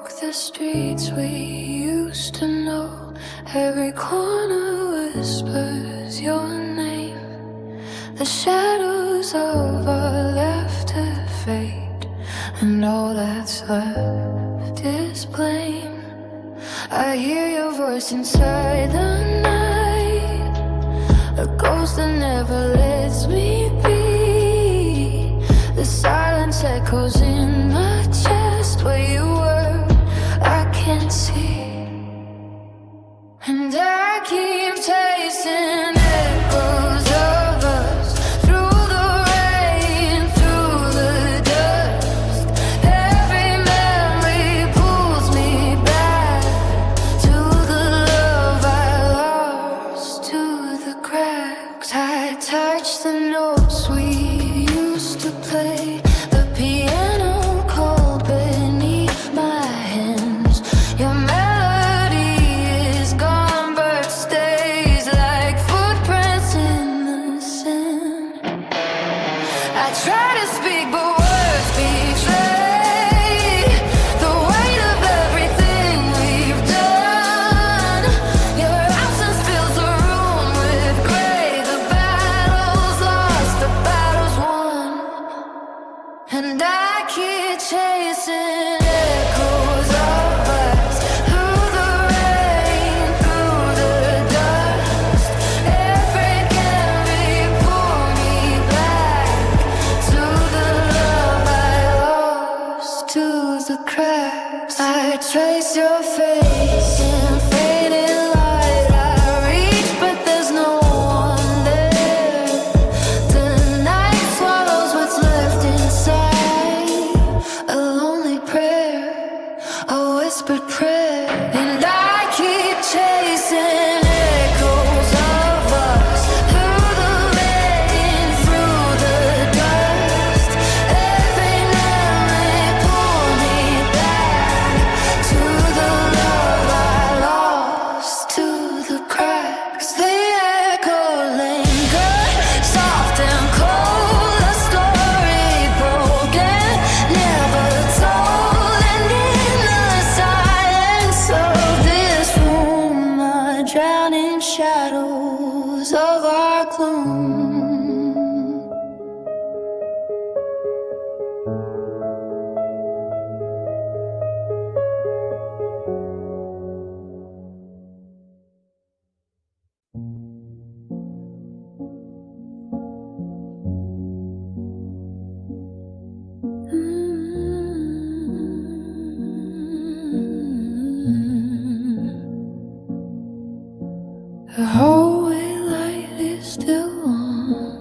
the streets we used to know. Every corner whispers your name. The shadows of our laughter fade, and all that's left is blame. I hear your voice inside the night, a ghost that never lets me be. The silence echoes in my chest. Where you were, I can't see. And I keep chasing echoes of us through the rain, through the dust. Every memory pulls me back to the love I lost, to the cracks. I touch the notes we used to play, the piano cold beneath my hands. Your melody is gone but stays like footprints in the sand. I try to speak but words betray the weight of everything we've done. Your absence fills the room with gray. The battle's lost, the battle's won. And I keep chasing echoes of us through the rain, through the dust. Every memory pull me back to the love I lost, to the cracks. I trace your face in faded light. I reach but there's no one there. The night swallows what's left inside, a lonely prayer, a whispered prayer. And I keep chasing echoes of us through the rain, through the dust. Every memory pull me back to the love I lost, to the cracks. The echo linger, soft and cold, a story broken, never told. And in the silence of this room, I drown in shadows of our gloom. The hallway light is still on,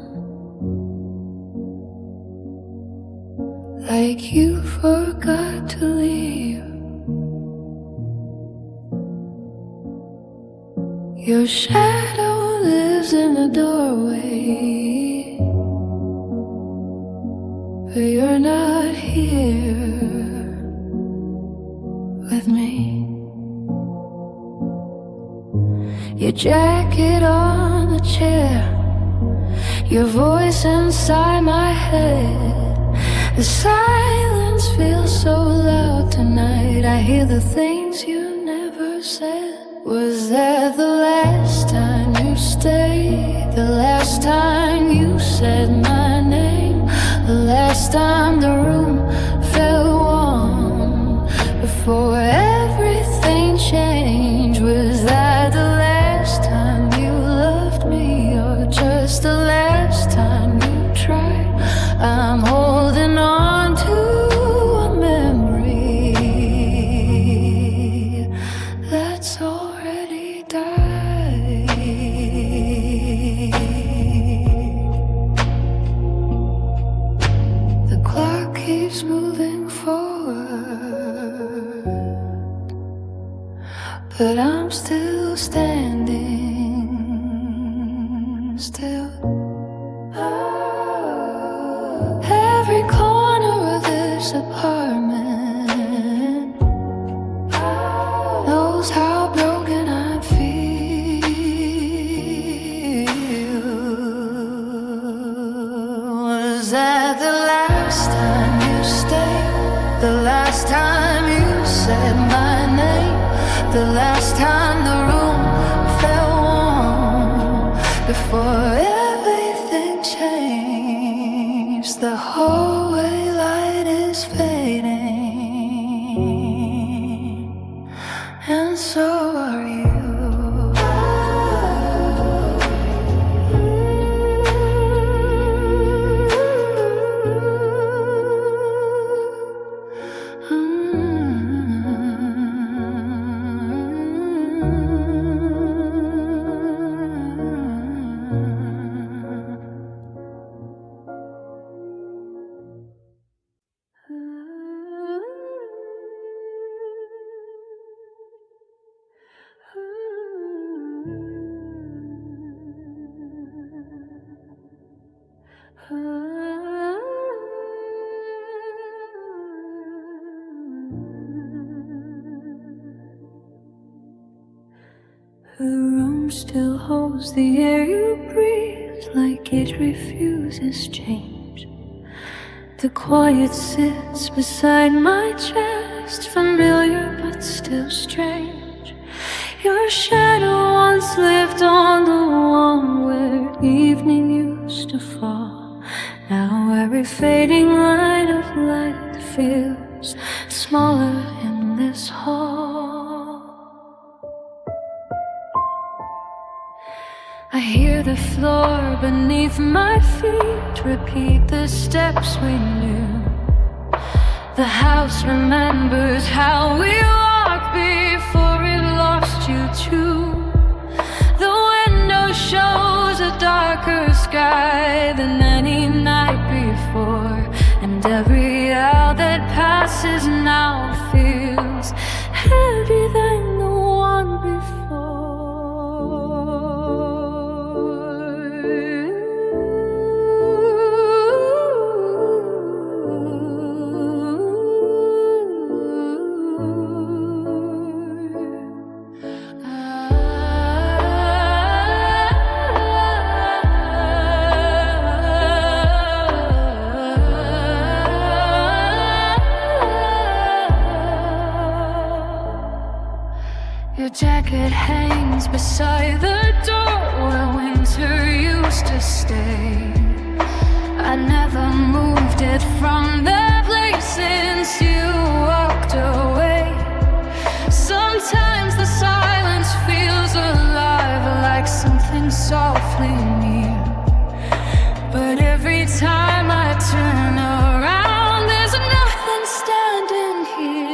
like you forgot to leave. Your shadow lives in the doorway, but you're not here with me. Your jacket on the chair, your voice inside my head. The silence feels so loud tonight. I hear the things you never said. Was that the last time you stayed? The last time you said my name? The last time the room felt warm before everything changed? Was that the last time you loved me, or just the last time you tried? I'm holding on to a memory that's already died. The clock keeps moving forward, but I'm still standing still. Every corner of this apartment knows how broken I feel. Was that the last time you stayed? The last time you said The last time the room felt warm, before everything changed. The hallway light is fading, and so are you. The room still holds the air you breathe, like it refuses change. The quiet sits beside my chest, familiar but still strange. Your shadow once lived on the wall where evening used to fall. Now every fading line of light feels smaller in this hall. I hear the floor beneath my feet repeat the steps we knew. The house remembers how we walked before it lost you too. The window shows a darker sky than any night before, and every hour that passes now feels heavier than the one before. Your jacket hangs beside the door where winter used to stay. I never moved it from that place since you walked away. Sometimes the silence feels alive, like something softly near. But every time I turn around, there's nothing standing here.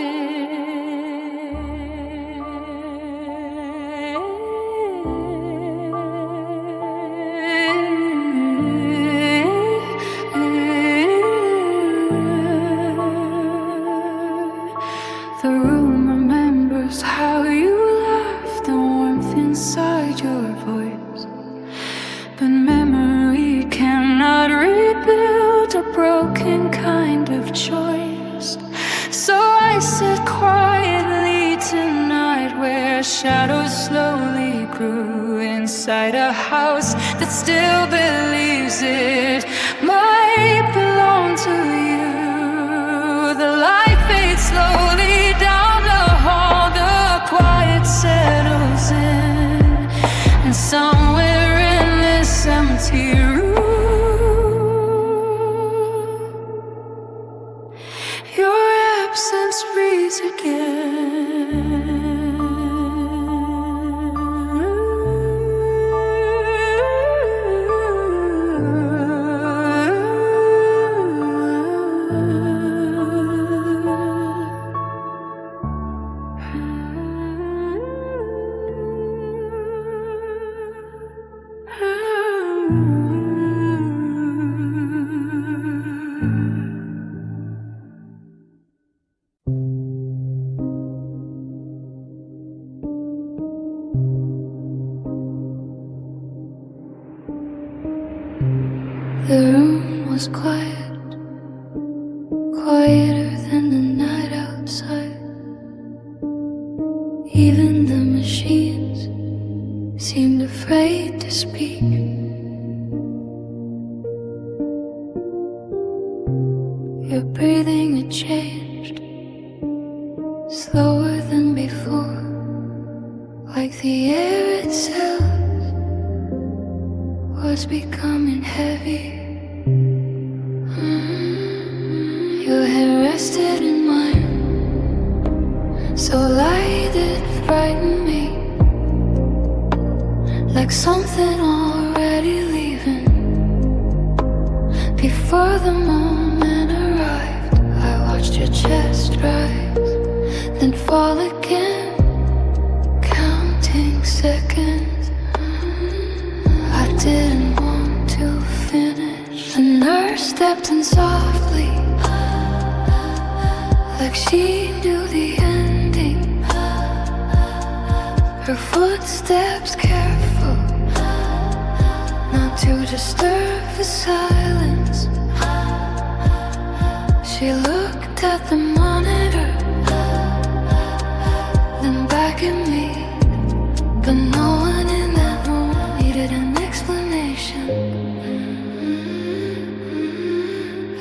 The room remembers how you laughed, the warmth inside your voice. But memory cannot rebuild a broken kind of choice. So I sit quietly tonight where shadows slowly grew inside a house that still believes it might belong to you. The light fades slowly down the hall, the quiet settles in, and somewhere in this empty room, your absence breathes again. The room was quiet, quieter than the night outside. Even the machines seemed afraid to speak. Your breathing had changed, slower than before. like something already leaving. Before the moment arrived, I watched your chest rise, then fall again, counting seconds. I didn't want to finish. The nurse stepped in softly, like she knew the ending. Her footsteps careful, not to disturb the silence. She looked at the monitor, then back at me. But no one in that room needed an explanation.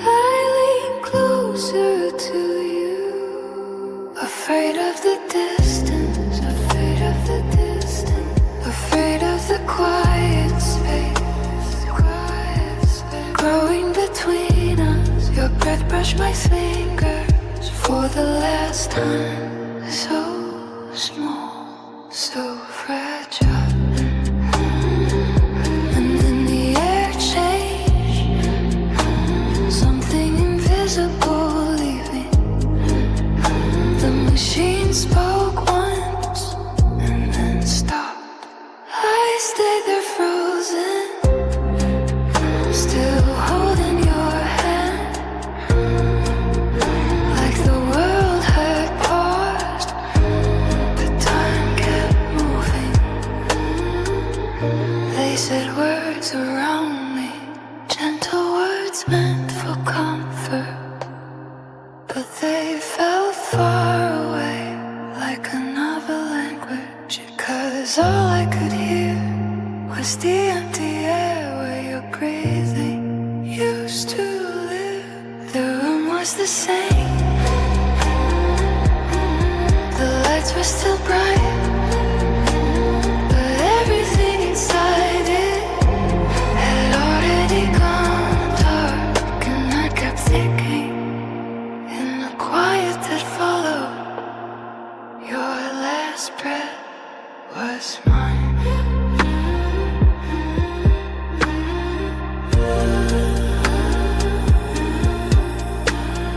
I leaned closer to you, afraid of the distance, afraid of the distance, afraid of the quiet space, growing between us. Your breath brushed my fingers for the last time. So small, so fragile. And then the air changed, something invisible leaving. The machine spoke once and then stopped. I stayed there frozen, still holding your hand, like the world had paused, but time kept moving. They said words around me, gentle words meant for comfort, but they fell far away like another language. 'Cause all I could hear was the empty air where your breathing used to live. The room was the same, the lights were still bright, but everything inside it had already gone dark. And I kept thinking, in the quiet that followed, your last breath was mine.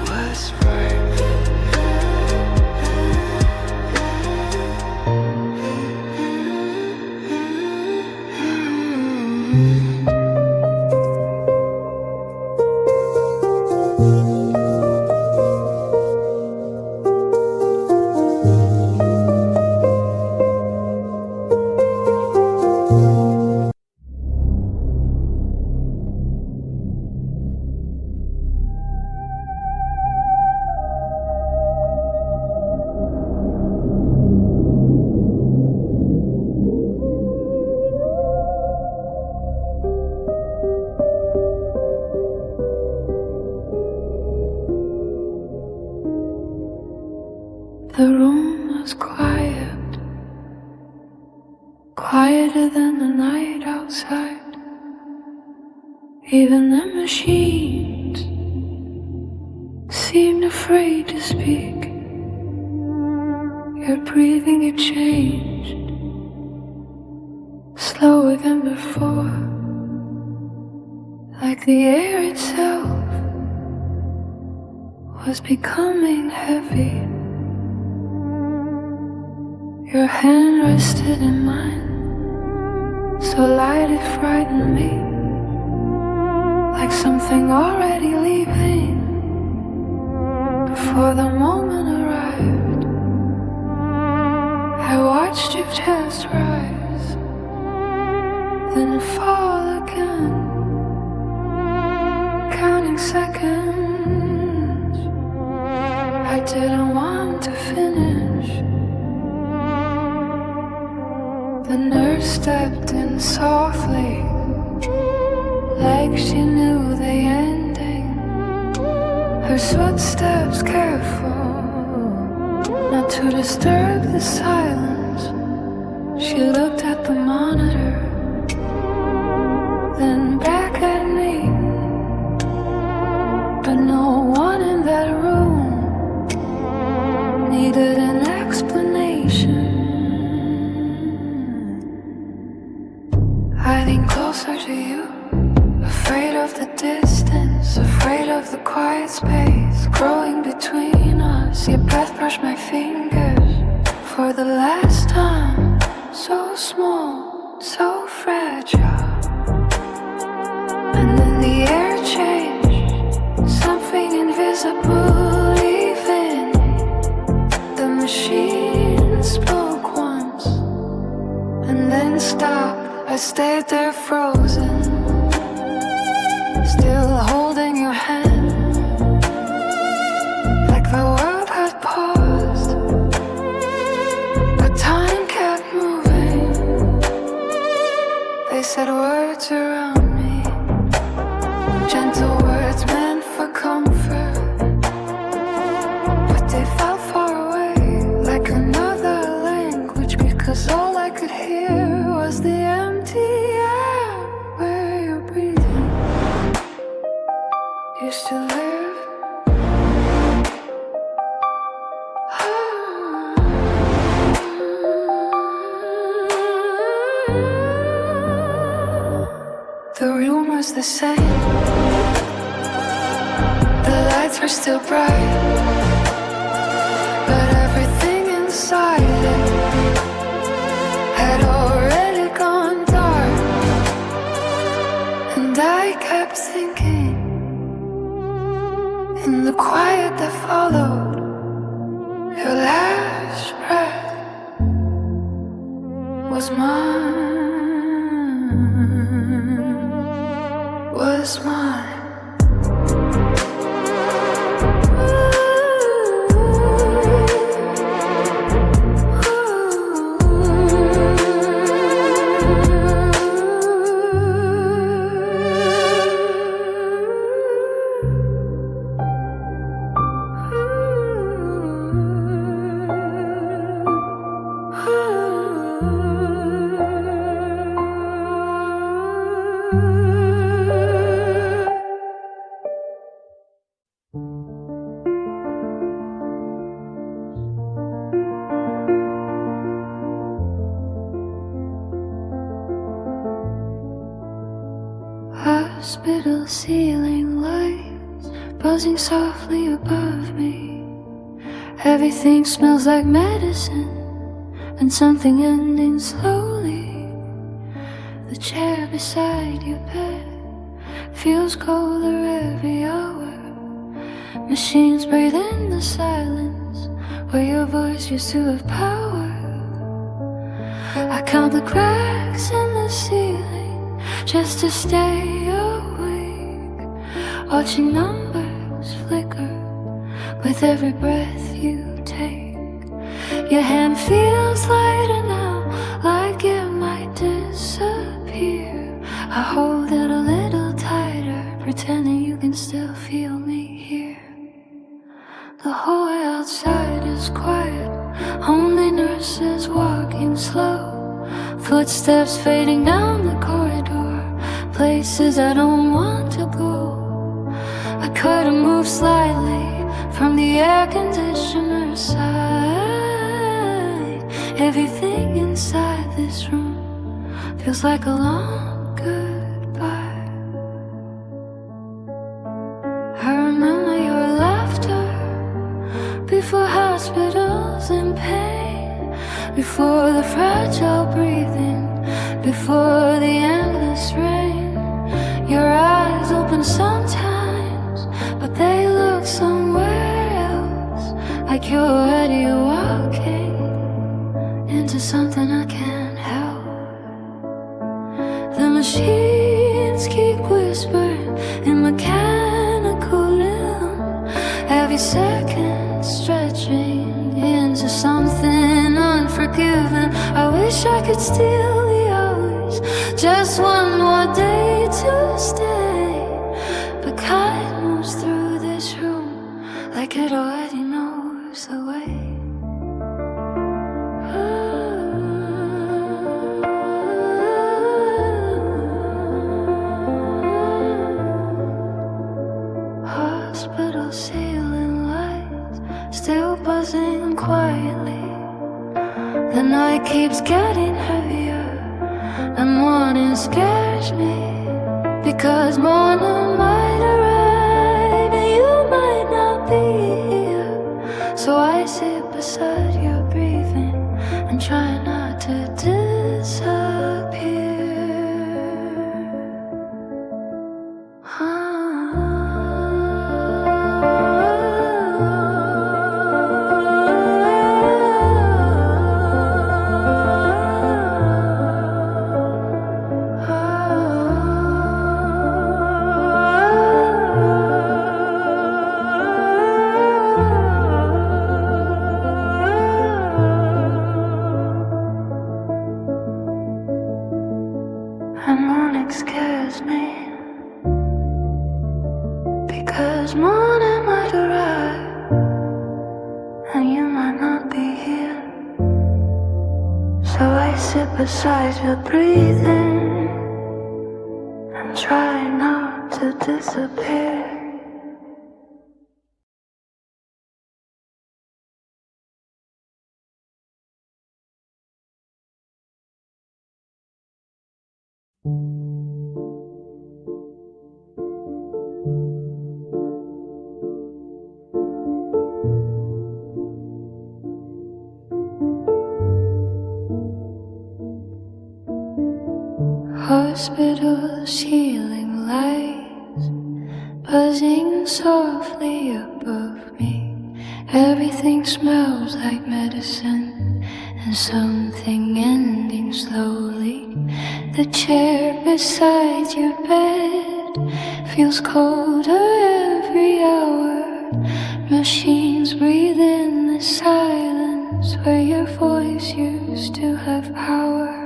Was mine. The room was quiet, quieter than the night outside. Even the machines seemed afraid to speak. Your breathing had changed, slower than before, like the air itself was becoming heavy. Your hand rested in mine, so light it frightened me, like something already leaving before the moment arrived. I watched your chest rise, then fall again, counting seconds. I didn't want to finish. The nurse stepped in softly, like she knew the ending. Her footsteps careful, not to disturb the silence. She looked at the monitor, then back at me. But no one in that room needed an explanation. closer to you. Afraid of the distance, afraid of the quiet space growing between us. Your breath brushed my fingers for the last time. So small, so fragile. And then the air changed, something invisible. Even the machine spoke once and then stopped. I stayed there frozen, still holding your hand, like the world had paused, but time kept moving. They said words around me, gentle words meant for comfort, but they felt far away, like another language, because all I could hear was the empty air where you're breathing. You still live. The room was the same. The lights were still bright, but everything inside it had already gone dark. And I kept thinking, in the quiet that followed, your last breath was mine. Hospital ceiling lights buzzing softly above me. Everything smells like medicine and something ending slowly. The chair beside your bed feels colder every hour. Machines breathe in the silence where your voice used to have power. I count the cracks in the ceiling just to stay awake, watching numbers flicker with every breath you take. Your hand feels lighter now, like it might disappear. I hold it a little tighter, pretending you can still feel me here. The hallway outside is quiet, only nurses walking slow, footsteps fading down the corridor, places I don't want to go. I couldn't move slightly from the air conditioner side. Everything inside this room feels like a long goodbye. I remember your laughter before hospitals and pain, before the fragile breathing, before the endless rain. Your eyes open sometimes, but they look somewhere else, like you're already walking into something I can't help. The machines keep whispering in mechanical rhythm, every second stretching into something unforgiving. I wish I could steal the hours, just one more day to stay, but kind moves through this room like it already knows the way. Hospital ceiling lights still buzzing quietly. The night keeps getting heavier, and morning scares me because morning might arrive and you might not be here. So I sit beside your breathing and try not to disappear. And morning scares me because morning might arrive and you might not be here. So I sit beside you breathing and try not to disappear. Hospital ceiling lights buzzing softly above me. Everything smells like medicine and something ending slowly. The chair beside your bed feels colder every hour. Machines breathe in the silence where your voice used to have power.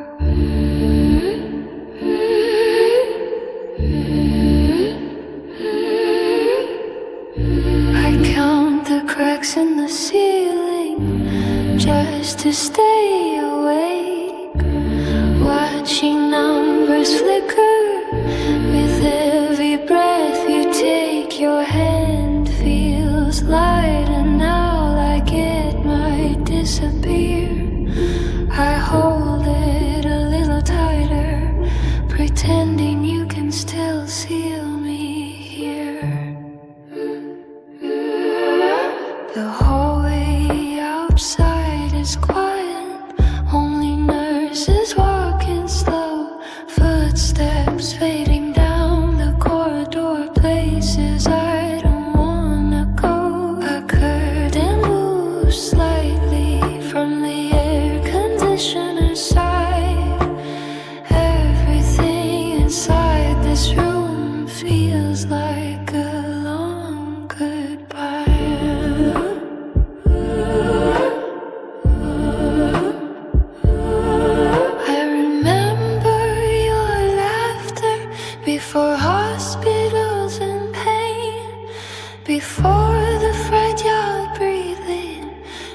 I count the cracks in the ceiling just to stay awake, watching numbers flicker with every breath you take. Your hand feels lighter now, like it might disappear. I hold it a little tighter, pretending you can still seal me here. The hallway outside is quiet, only nurses walking slow, footsteps fading down the corridor, places I don't wanna go. A curtain moves slightly from the air conditioner side. Everything inside this room feels like a long goodbye. I remember your laughter before hospitals and pain, before the fragile breathing,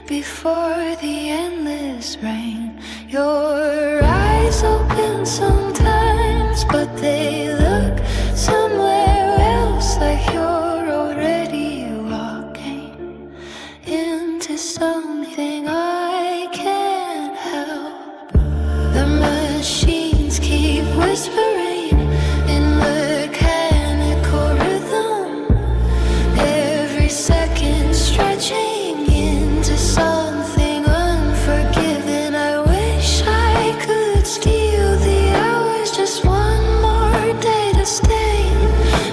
before the endless rain. Your eyes open sometimes, but they look somewhere else, like you're already walking into something I can't help. The machines keep whispering in mechanical rhythm, every second stretching into something unforgiving. I wish I could steal the hours, just one more day to stay.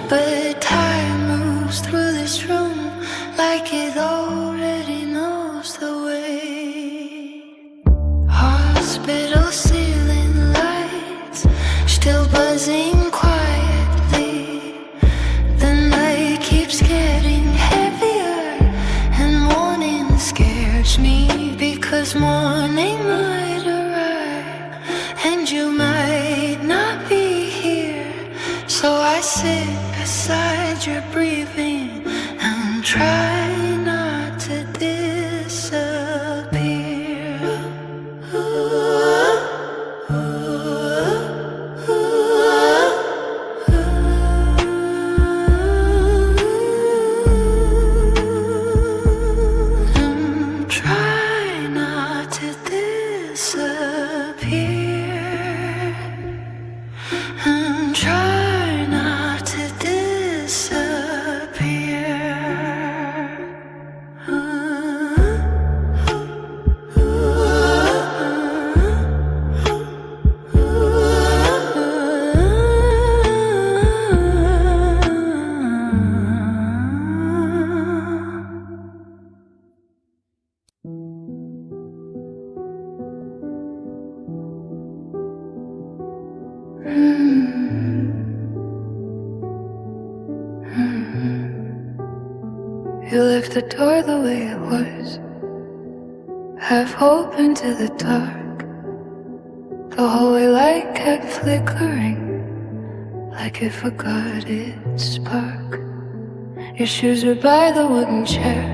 But time moves through this room like it already knows the way. Hospital ceiling lights still buzzing quietly. The night keeps getting heavier and morning scares me because morning might arrive and you might not be here. So I sit beside your breathing and try not to disappear. Try not to disappear. left the door the way it was, half open to the dark. The hallway light kept flickering, like it forgot its spark. Your shoes were by the wooden chair,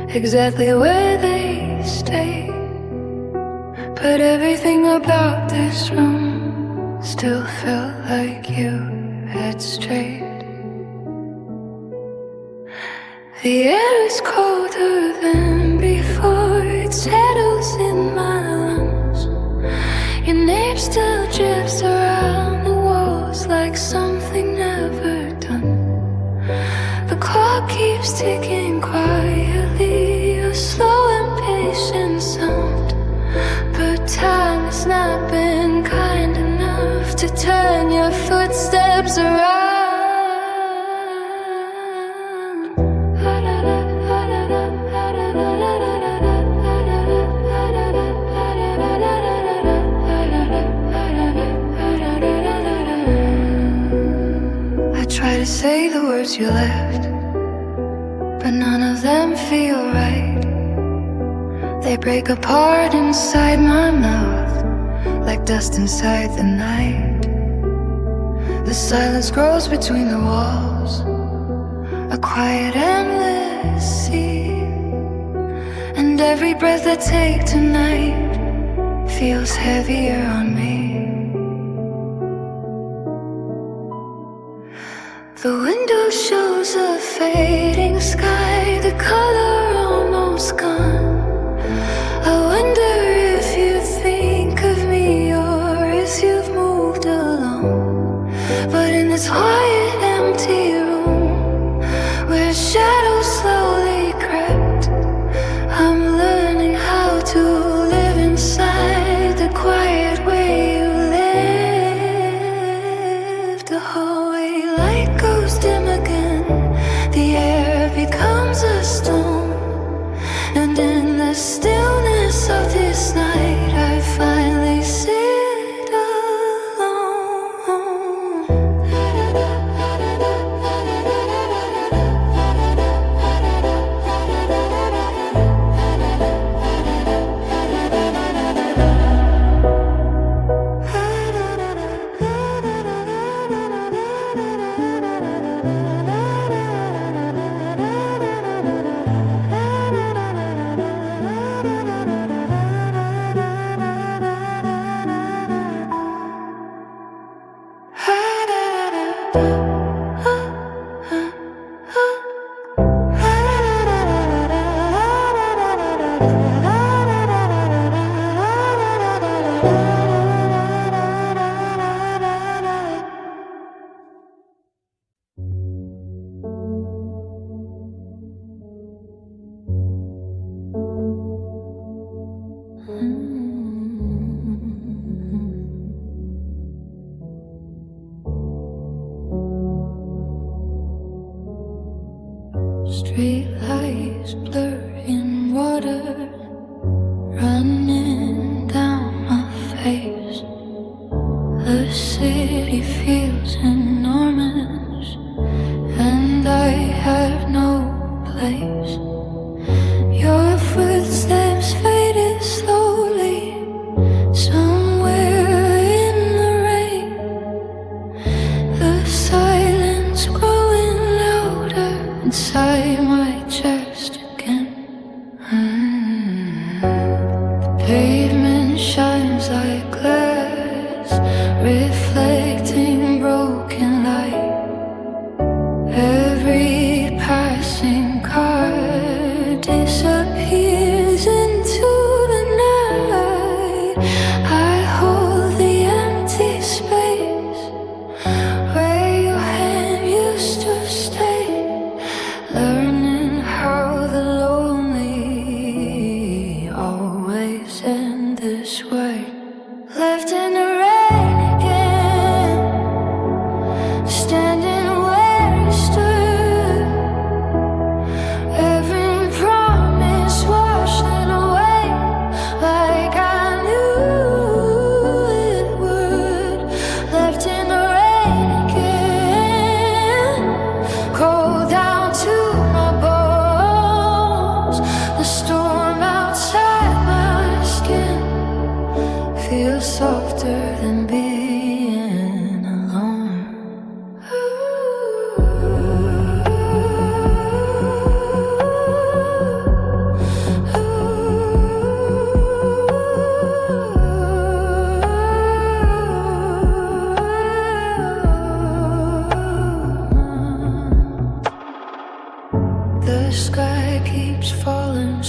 exactly where they stayed. But everything about this room still felt like you had strayed. The air is colder than before, it settles in my lungs. Your name still drips around the walls like something never done. The clock keeps ticking quietly, a slow impatient sound. But time has not been kind enough to turn your footsteps around. I try to say the words you left, but none of them feel right. They break apart inside my mouth, like dust inside the night. The silence grows between the walls, a quiet endless sea. And every breath I take tonight feels heavier on me. The window shows a fading sky, the color almost gone. I wonder if you think of me or if you've moved along. But in this quiet, empty room where shadows slowly crept, I'm learning how to live inside the quiet way you lived. The hallway light goes dim again, the air becomes a storm, and in the stillness of this night I finally sit alone.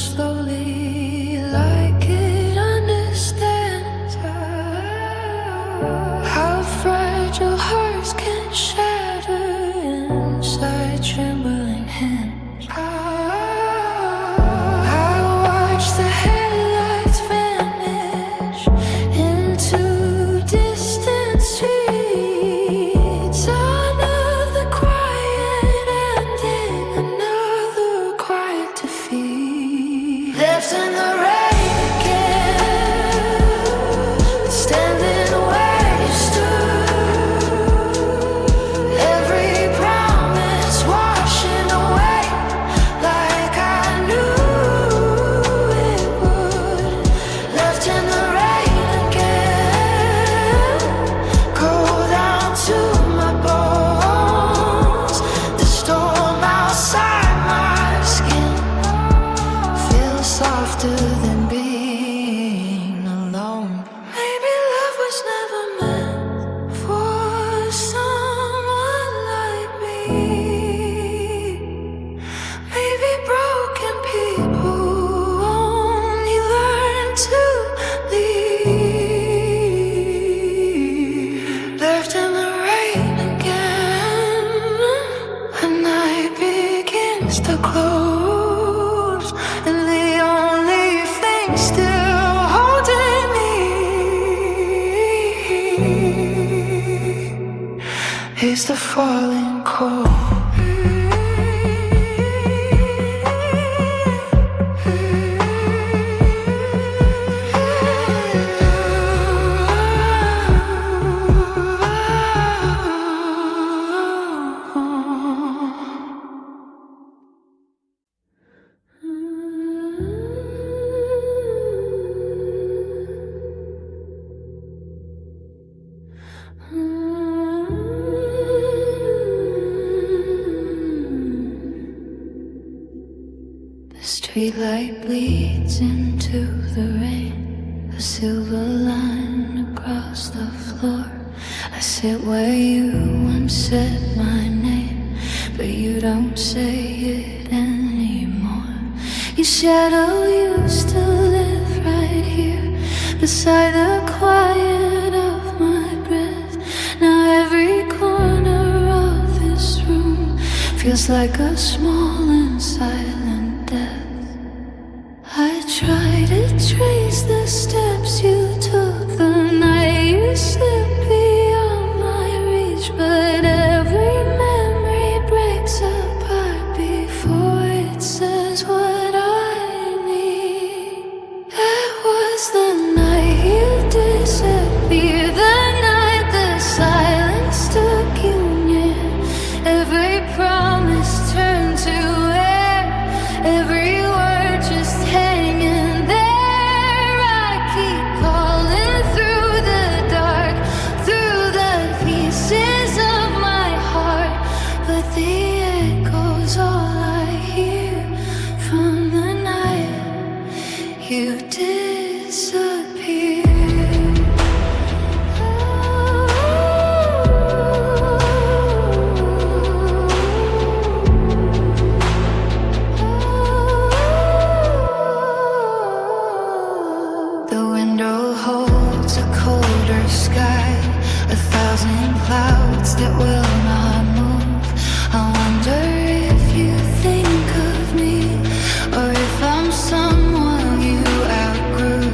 slowly, like it understands how fragile hearts can shatter inside trembling hands. I watch the headlights vanish into distant streets. Another quiet ending, another quiet defeat. Left in the rain again, standing where you stood. Every promise washing away like I knew it would. Left in the rain again, cold down to my bones. The storm outside my skin feels softer than being alone. Maybe love was never meant for someone like me. Maybe broken people only learn to leave. Left in the rain again, a night begins to close, and the only thing still holding me is the falling cold. The streetlight bleeds into the rain, a silver line across the floor. I sit where you once said my name, but you don't say it anymore. Your shadow used to live right here, beside the quiet of my breath. Now every corner of this room feels like a small and silent death. I try to trace the steps you took the night you slipped beyond my reach, but every memory breaks apart before it says what I need. That was the night you disappeared, the night the silence took you near. Every promise turned to air, every word just hanging there. I keep calling through the dark, through the pieces of my heart, but the echo's all I hear from the night you disappeared. The window holds a colder sky, 1,000 clouds that will not move. I wonder if you think of me, or if I'm someone you outgrew.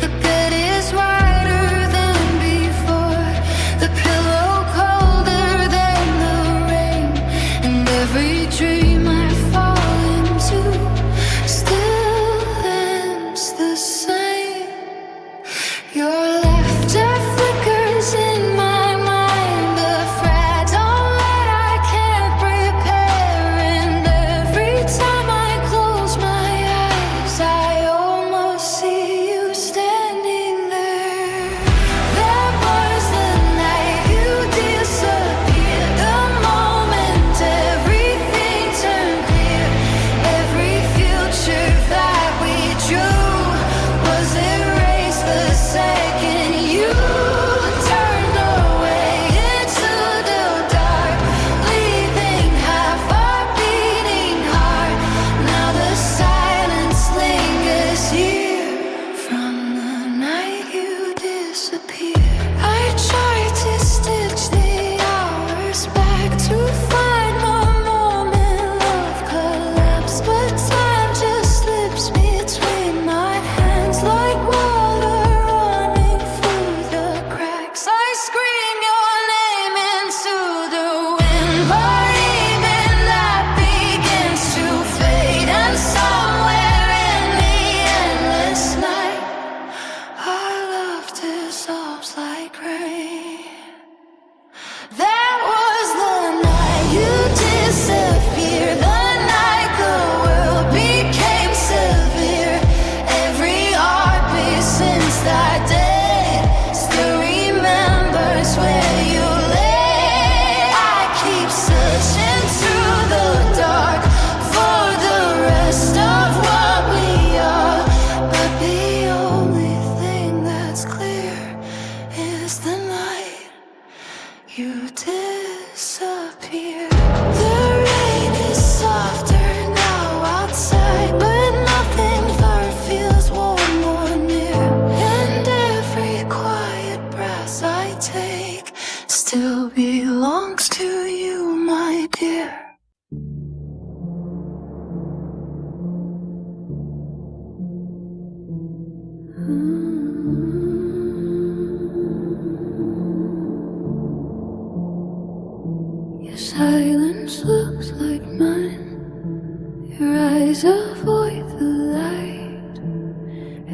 The bed is wider than before, the pillow colder than the rain, and every dream I fall into still ends the same. Your laughter flickers in my mind, the fragile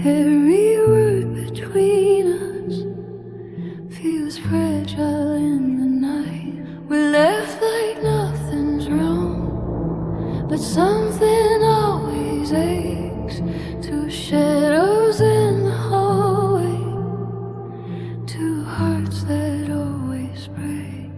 Every word between us feels fragile in the night. We're left like nothing's wrong, but something always aches. Two shadows in the hallway, two hearts that always break.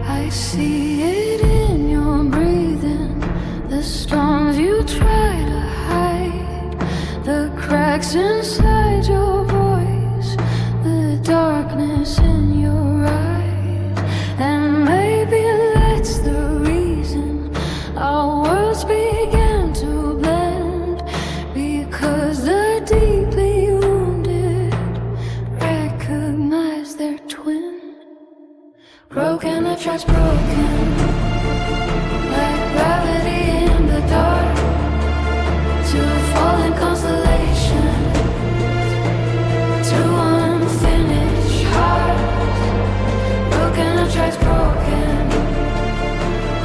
I see it in your breathing, the storms you try to hide, the cracks inside your voice, the darkness in your eyes. And maybe that's the reason our worlds began to blend, because the deeply wounded recognize their twin. Broken attracts broken, like gravity in the dark. Two falling constellations, two unfinished hearts. Broken attracts broken.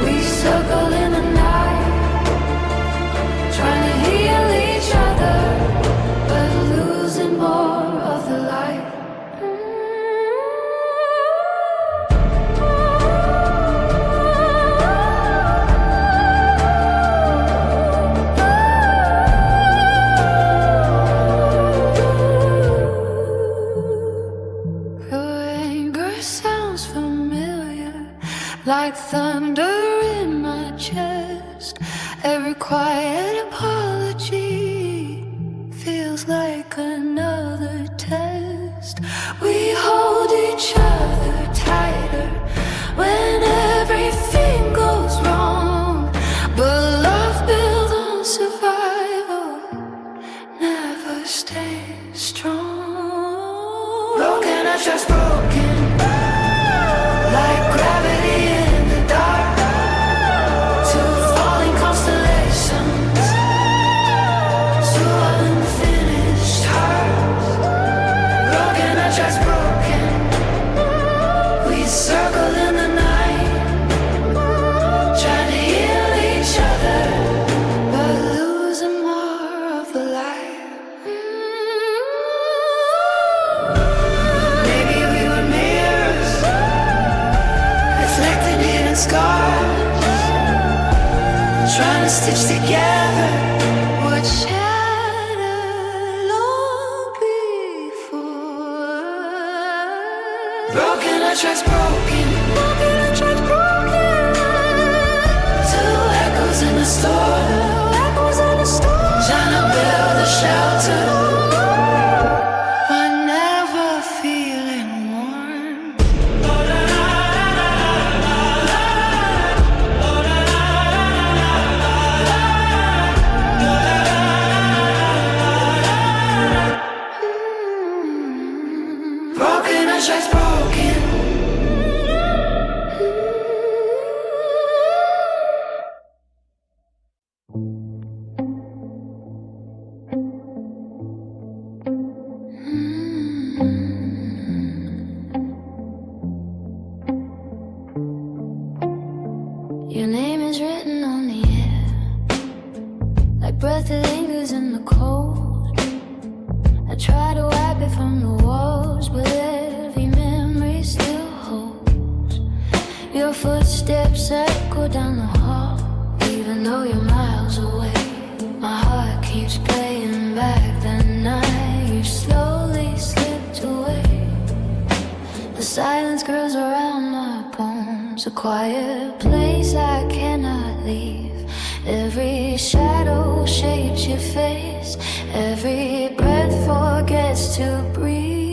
We circle in the night, trying to heal each other, but losing more of the light. Sounds familiar, like thunder in my chest. Every quiet apology feels like another test. We hold each other tighter when everything goes wrong, but love built on survival never stays strong. Broken, I just broken, like gravity in the dark. Two falling constellations, two unfinished hearts. Broken, I just broken. We circle in the night, trying to heal each other, but losing more of the light. Maybe we were mirrors, reflecting hidden scars, trying to stitch together what shattered long before. Broken attracts broken, broken attracts broken. Two echoes in the storm, echoes in the storm, trying to build a shelter, but never feeling warm. Broken attracts broken. Your name is written on the air, like breath that lingers in the cold. I try to wipe it from the walls, but every memory still holds. Your footsteps echo down the hall, even though you're miles away. My heart keeps playing back the night you slowly slipped away. The silence grows around my bones, a quiet place I cannot leave. Every shadow shapes your face, every breath forgets to breathe.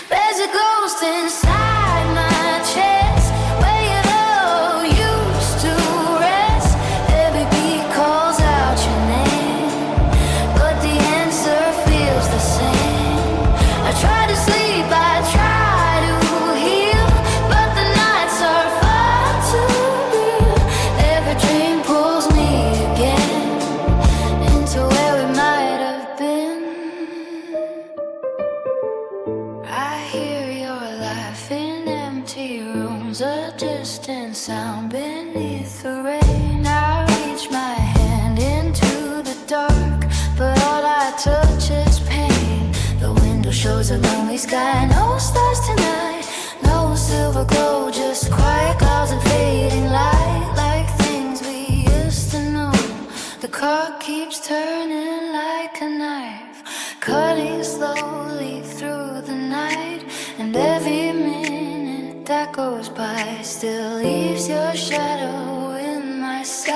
There's a ghost inside my chest, where your love used to rest. Every beat calls out your name, but the answer feels the same. I try to sleep, I try to heal, but the nights are far too real. Every dream pulls me again, shows a lonely sky. No stars tonight, no silver glow, just quiet clouds and fading light. Like things we used to know. The clock keeps turning like a knife, cutting slowly through the night. And every minute that goes by still leaves your shadow in my sight.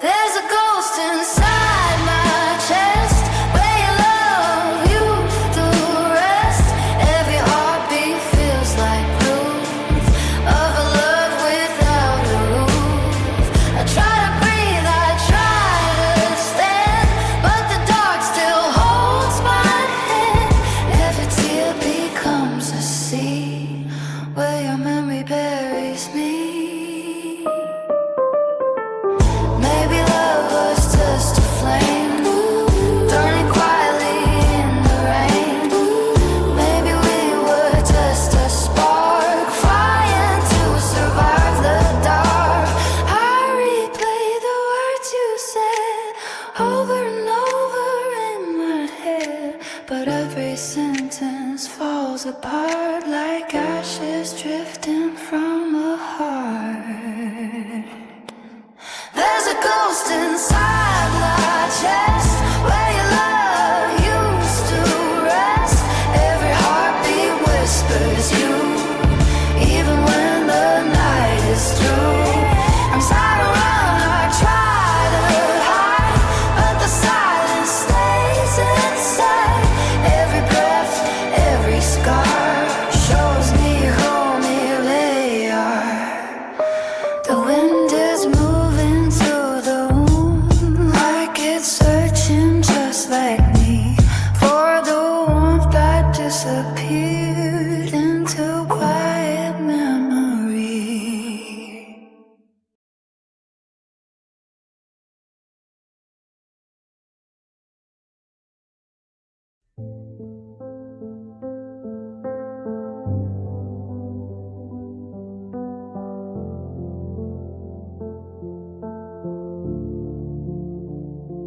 There's a ghost inside my chest, where your love used to rest. Every heartbeat feels like proof of a love without a roof. I try to breathe, I try to stand, but the dark still holds my hand. Every tear becomes a sea where your memory buries me. Maybe love was just a flame, burning quietly in the rain. Maybe we were just a spark, flying to survive the dark. I replay the words you said over and over in my head, but every sentence falls apart like ashes drifting from a heart. There's a ghost inside my chest, where your love used to rest. Every heartbeat whispers you, even when the night is through. I'm sad around, I try to hide, but the silence stays inside. Every breath, every scar shows me who they are. The wind is moving to the moon, like it's searching just like me for the warmth that disappeared into quiet memory.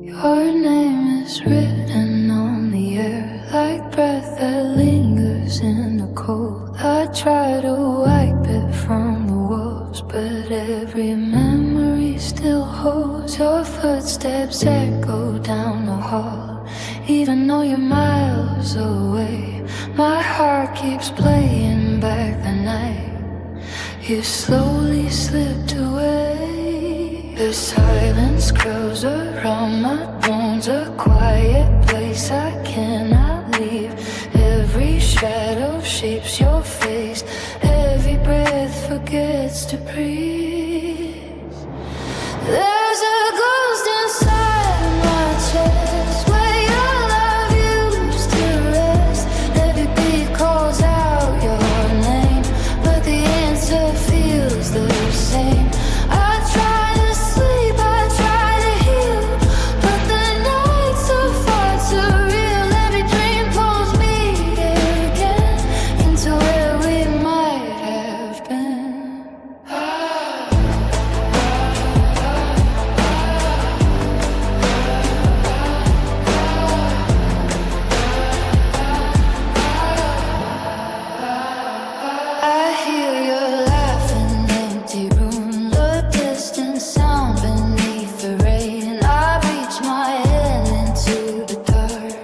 Your name is written on the air, like breath that lingers in the cold. I try to wipe it from the walls, but every memory still holds. Your footsteps echo down the hall, even though you're miles away. My heart keeps playing back the night you slowly slipped away. The silence grows around my bones, a quiet place I cannot leave. Every shadow shapes your face, every breath forgets to breathe. There's a ghost inside my chest, where your love used to rest. Every beat calls out your name, but the answer feels the same. I try to sleep, I try to heal, but the night's so far too real. Every dream pulls me again into where we might have been. I hear your laugh in an empty room, the distant sound beneath the rain. I reach my hand into the dark,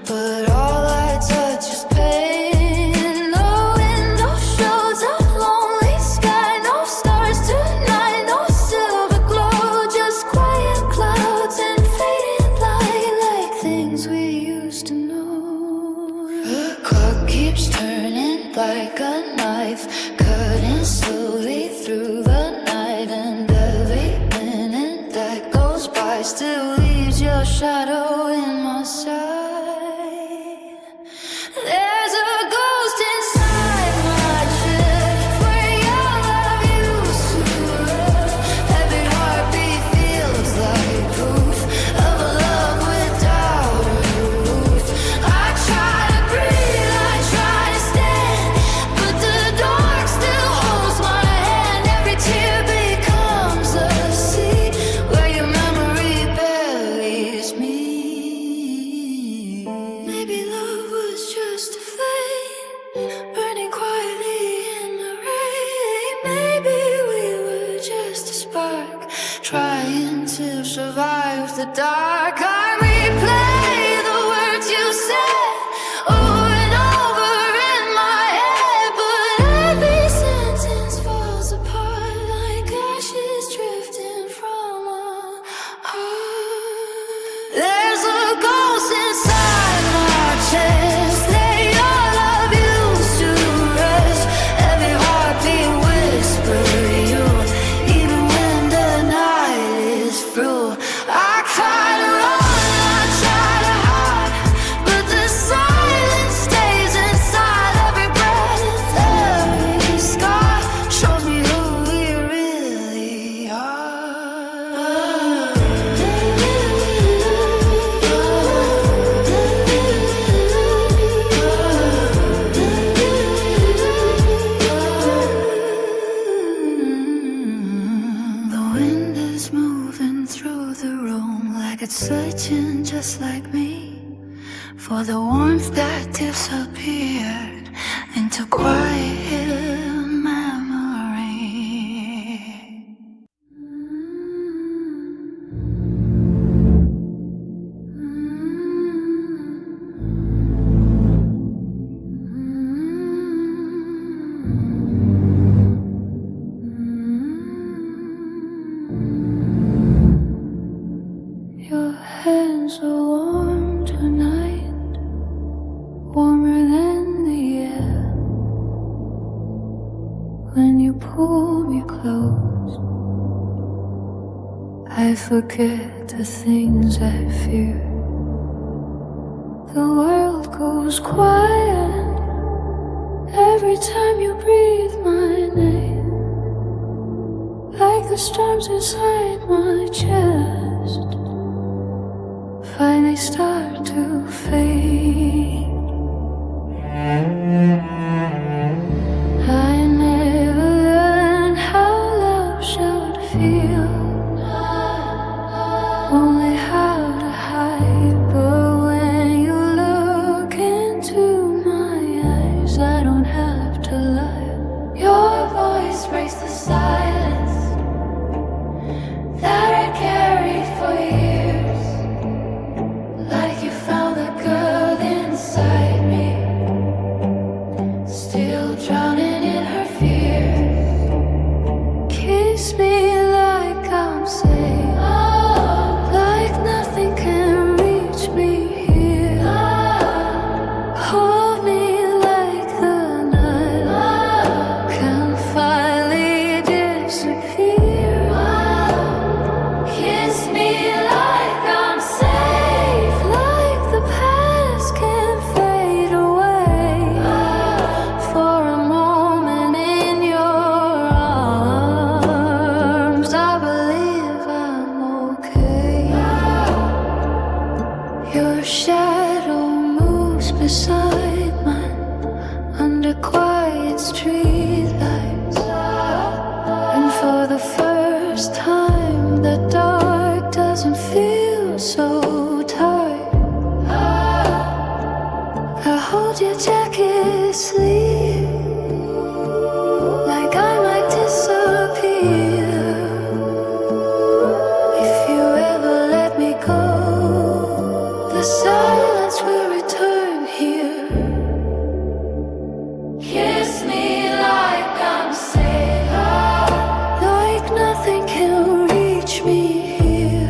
but all I touch is pain. No window shows a lonely sky, no stars tonight, no silver glow, just quiet clouds and fading light, like things we used to know. The clock keeps turning like a knife, cutting slowly through the night. And every minute that goes by still leaves your shadow in my sight. There's a ghost inside my chest, where your love used to rest. Every heartbeat feels like proof of a love without a roof. I try to breathe, I try to stand, but the dark still holds my hand. Every tear becomes a sea where your memory buries me. survive the dark. I replay the words you said over and over in my head, but every sentence falls apart like ashes drifting from a heart. There's a ghost inside my chest. Lay your love used to rest. Every heartbeat whisper you, even when the night is through. I try to run, I try to hide, but the silence stays inside. Every breath, every scar shows me who we really are. The wind is moving through the room like it's searching just like me for the warmth that disappeared into quiet memory. Your hands are warm tonight, warmer than the air. When you pull me close, I forget the things I fear. The world goes quiet every time you breathe my name, like the storms inside my chest finally start to fade. I never learned how love should feel, only how to hide. But when you look into my eyes, I don't have to lie. Your voice breaks the silence that I carried for years, like you found the girl inside me, still drowning in her fears. Kiss me like I'm safe, like nothing can reach me here. Hold me like the night can finally disappear. Kiss me like I'm safe, like the past can fade away. For a moment in your arms, I believe I'm okay. Your shadow moves beside mine under quiet streetlights, and for the first time, the dark doesn't feel so tight. I hold your jacket sleeve like I might disappear if you ever let me go. The silence will return here. Kiss me like I'm safe, like nothing can reach me here.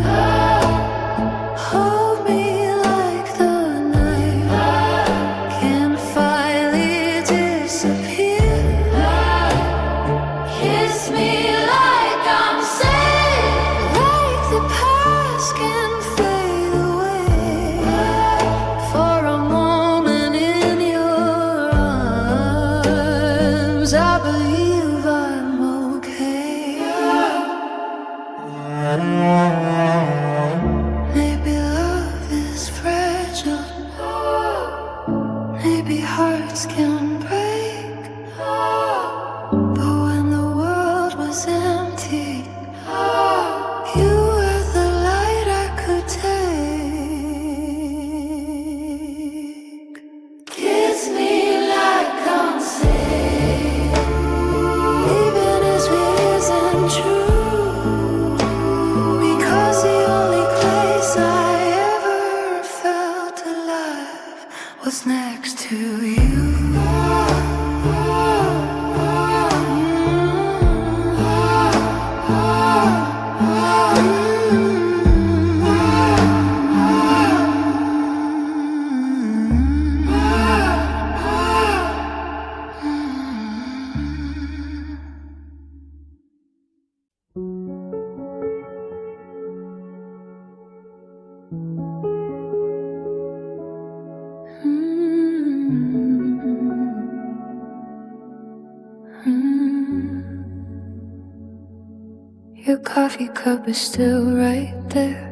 coffee cup is still right there,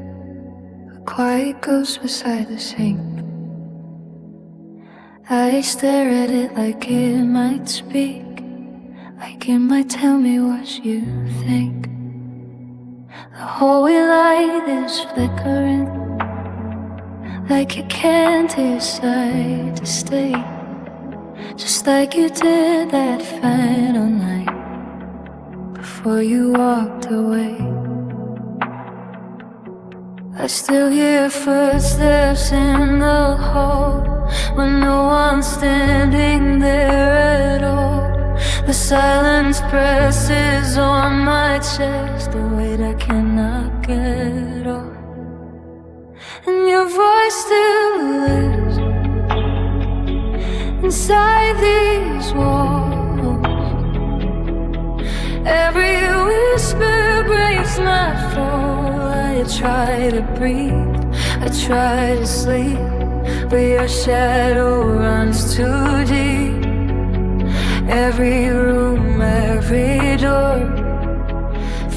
a quiet ghost beside the sink. I stare at it like it might speak, like it might tell me what you think. The hallway light is flickering, like you can't decide to stay, just like you did that final night before you walked away. I still hear footsteps in the hall, but no one's standing there at all. The silence presses on my chest, the weight I cannot get off. And your voice still lives inside these walls. Every whisper breaks my fall. I try to breathe, I try to sleep, but your shadow runs too deep. Every room, every door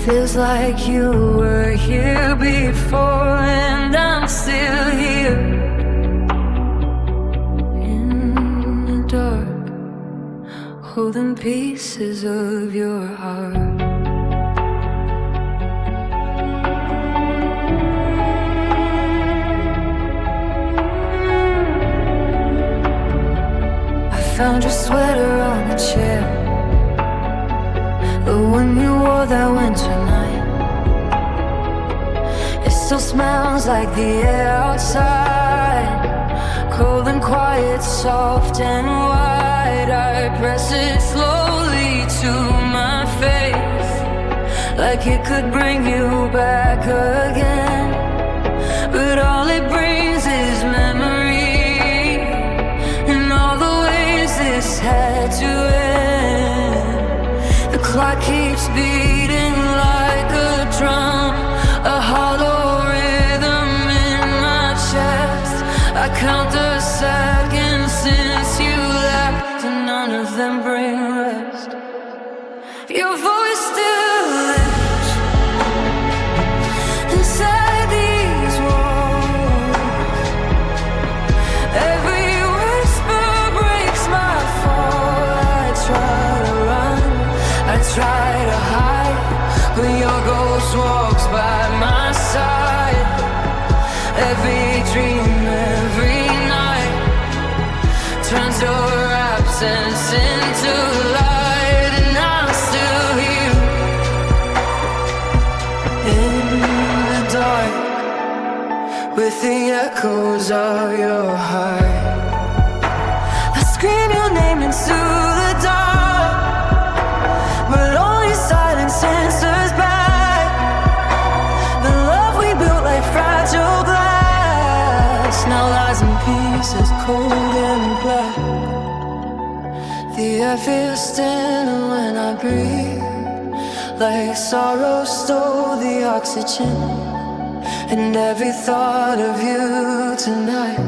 feels like you were here before, and I'm still here in the dark, holding pieces of your heart. Found your sweater on the chair, the one you wore that winter night. It still smells like the air outside, cold and quiet, soft and wide. I press it slowly to my face, like it could bring you back again, but all it brings is memory. This had to end. The clock keeps beating like a drum, a hollow rhythm in my chest. I count the seconds since you left, and none of them bring rest. Your voice still lives inside these walls. Every I try to hide, but your ghost walks by my side. Every dream, every night turns your absence into light, and I'm still here in the dark with the echoes of your heart. I scream your name into the dark, but only silence answers back. The love we built like fragile glass now lies in pieces, cold and black. The air feels thin when I breathe, like sorrow stole the oxygen. And every thought of you tonight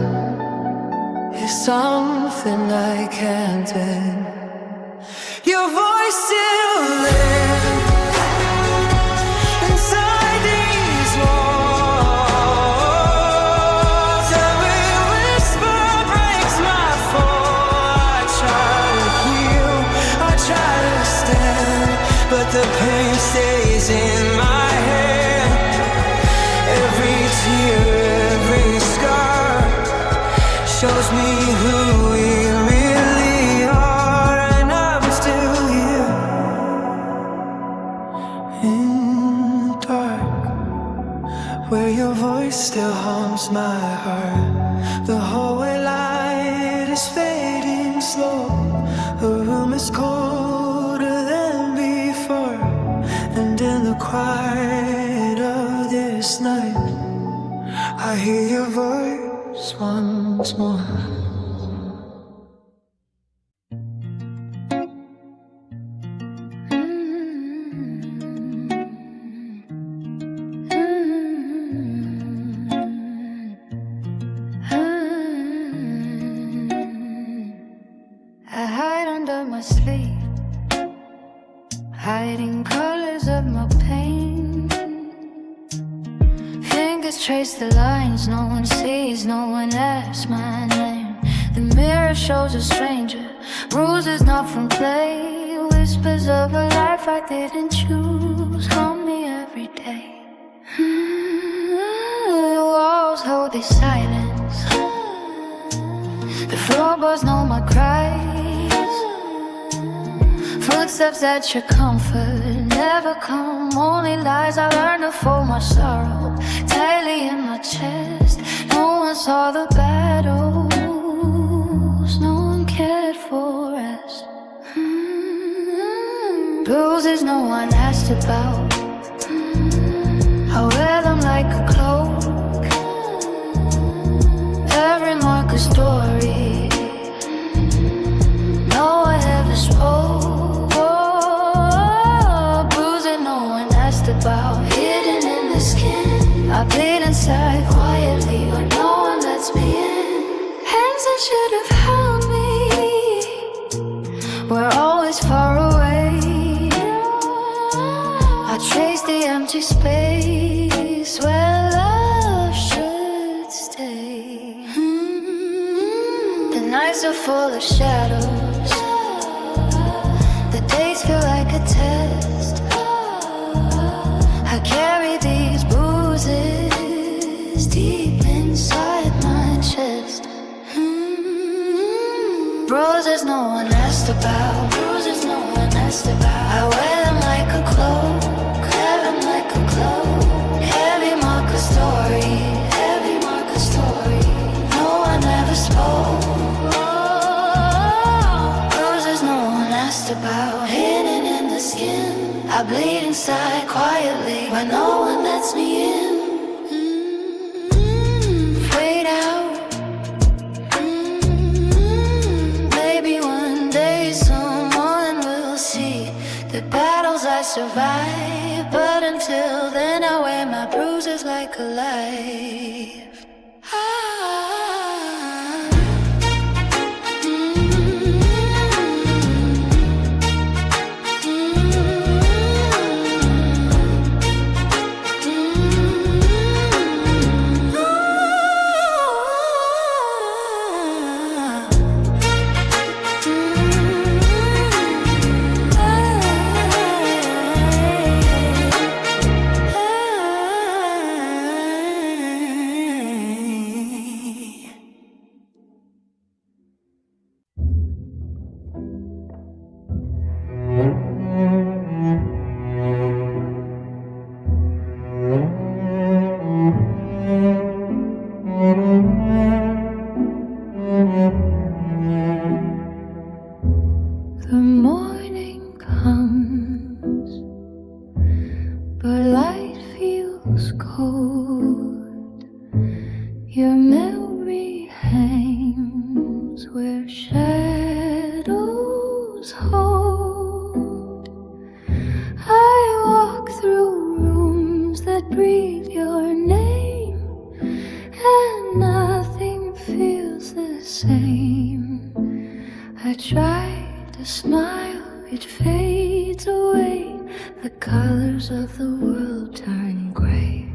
is something I can't end. Your voice still lives inside these walls. Every whisper breaks my fall. I try to heal, I try to stand, but the pain stays in my head. Every tear, every scar shows me who we really are, and I'm still here in the dark, where your voice still hums my heart. The hallway light is fading slow, the room is colder than before, and in the quiet of this night I hear your voice once more. I hide under my sleeve, hiding colors of my pain. trace the lines, no one sees, no one asks my name. The mirror shows a stranger, bruises not from play, whispers of a life I didn't choose, haunt me every day. The walls hold their silence, the floorboards know my cries. Footsteps at your comfort never come, only lies. I learned to fold my sorrow tightly in my chest. No one saw the battles, no one cared for rest. Bruises no one asked about, I wear them like a cloak. Every mark a story no one ever spoke. About hidden in the skin, I bleed inside quietly when no one lets me in. Hands that should have held me were always far away. I trace the empty space where love should stay. The nights are full of shadows, the days feel like a test. I carry these bruises deep inside my chest. Bruises no one asked about, bruises no one asked about. I wear them like a cloak, wear them like a cloak. Heavy mark a story, heavy mark a story no one ever spoke. Bruises no one asked about, hidden in the skin. I bleed inside quietly when no one lets me in. Fade out. Maybe one day someone will see the battles I survived, but until then I wear my bruises like a life. The morning comes, but light feels cold. Your memory hangs where shadows hold. I walk through rooms that breathe your name, and nothing feels the same. I try to smile, it fades away. The colors of the world turn gray.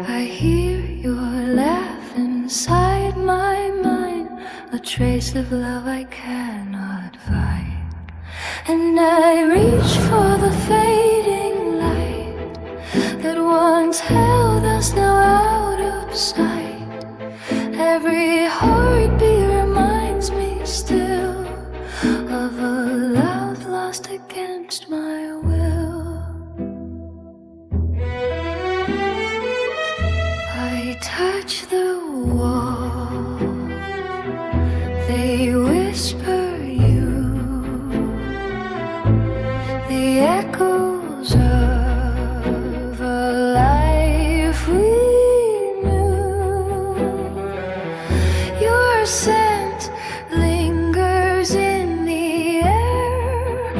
I hear your laugh inside my mind, a trace of love I cannot find. And I reach for the fading light that once held us, now out of sight. Every heartbeat reminds me still of a love lost against my will. I touch the wall, they whisper you, the echoes of a life we knew. Your scent lingers in the air,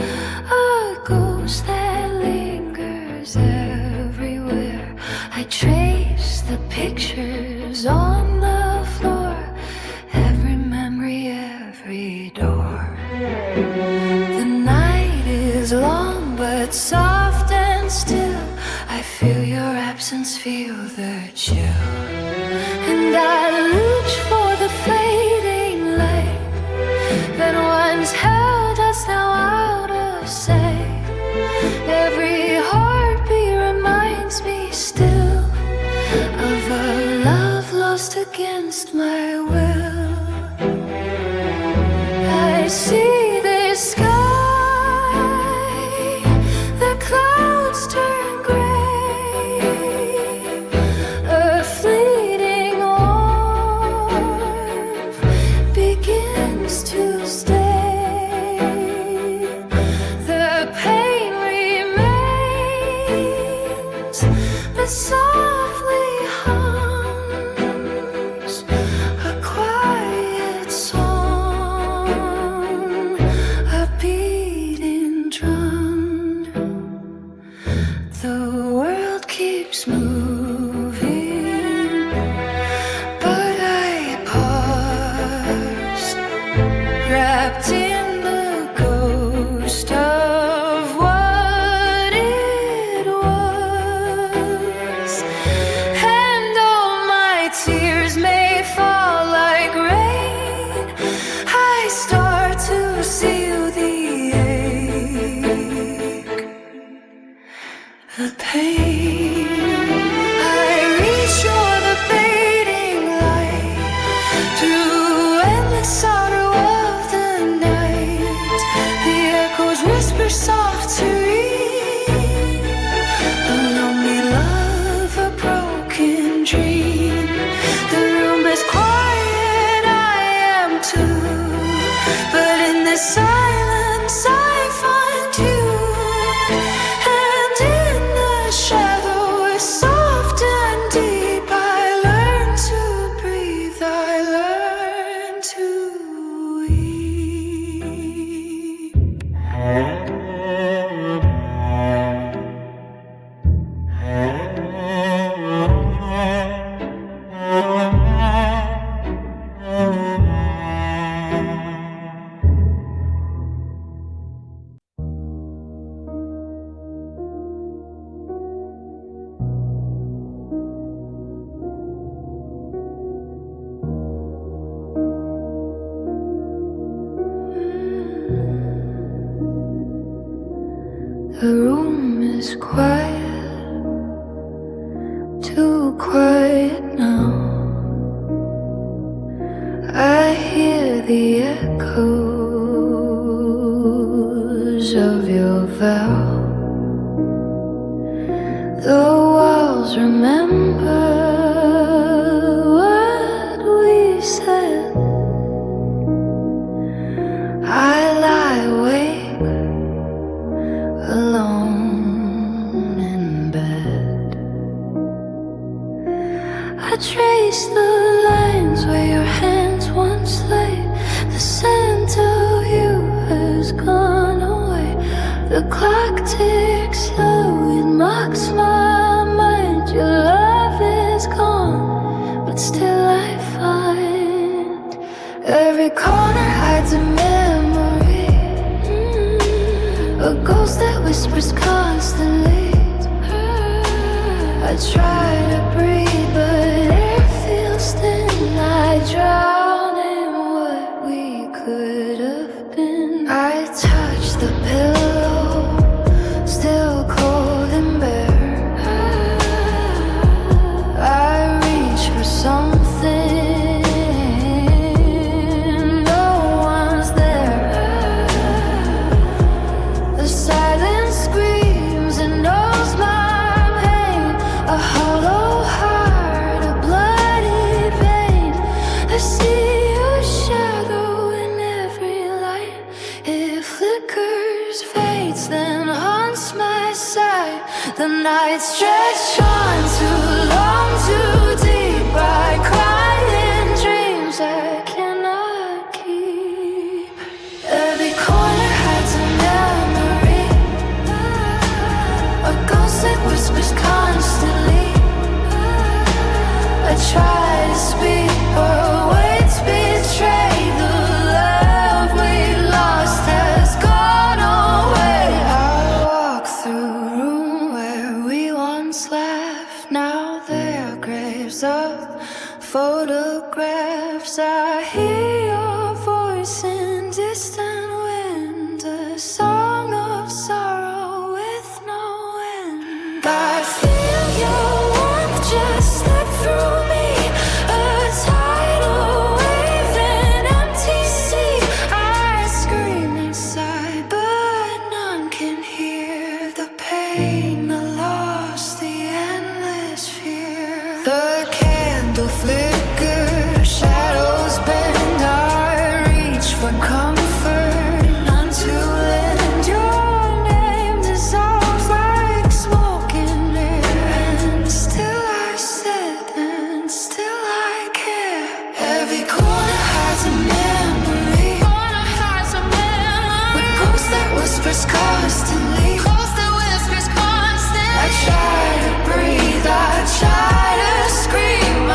a ghost that lingers everywhere. I trace the pictures on the floor, every memory, every door. The night is long but soft and still. I feel your absence, feel the touch you. And I reach for the fading light that once held us, now out of sight. Every heartbeat reminds me still of a love lost against my will. I see the sky, the clouds turn gray, a fleeting warmth begins to stay. The pain remains, but softly hums a quiet song, a beating drum. The world keeps moving, but I pause, wrapped in the ghost of what it was. And all my tears may fall like rain, I start to seal the ache, the pain. I reach for the fading light through endless sorrow of the night. The echoes whisper soft to read a lonely love, a broken dream. The room is quiet, I am too, but in this silence I find you. And in the shadow, soft and deep, I learn to breathe, I learn to weep. The room is quiet, too quiet now. I hear the echoes of your vow. The walls remember what we said. I lie awake alone in bed. I trace the lines where your hands once lay. The scent of you has gone away. The clock ticks slow, it mocks my mind. Your love is gone, but still I find every corner hides a memory, a ghost that whispers constantly. I try to breathe, but air feels thin. I drown in what we could have been. I touch the pillow, still cold and bare. I reach for something, no one's there. The silence screams and knows my pain. A hollow heart, a bloody vein. I see your shadow in every light. It flickers, fades, then haunts my side. The night stretched on too long, too deep. I cry in dreams I cannot keep. Every corner hides a memory, a ghost that whispers constantly. I try to speak, but words betray. The love we lost has gone away. I walk through a room where we once laughed. Now they're gray. pictures of photographs. I hear your voice in distant wind, a song of sorrow with no end. I feel your warmth just slip through me, a tidal wave, an empty sea. I scream inside, but none can hear the pain, the loss, the endless fear. The candle flickers, shadows bend. I reach for comfort, none to lend. Your name dissolves like smoke in air, and still I sit, and still I care. Every corner has a memory, with ghosts that whispers constantly. I try to breathe, I try to scream, I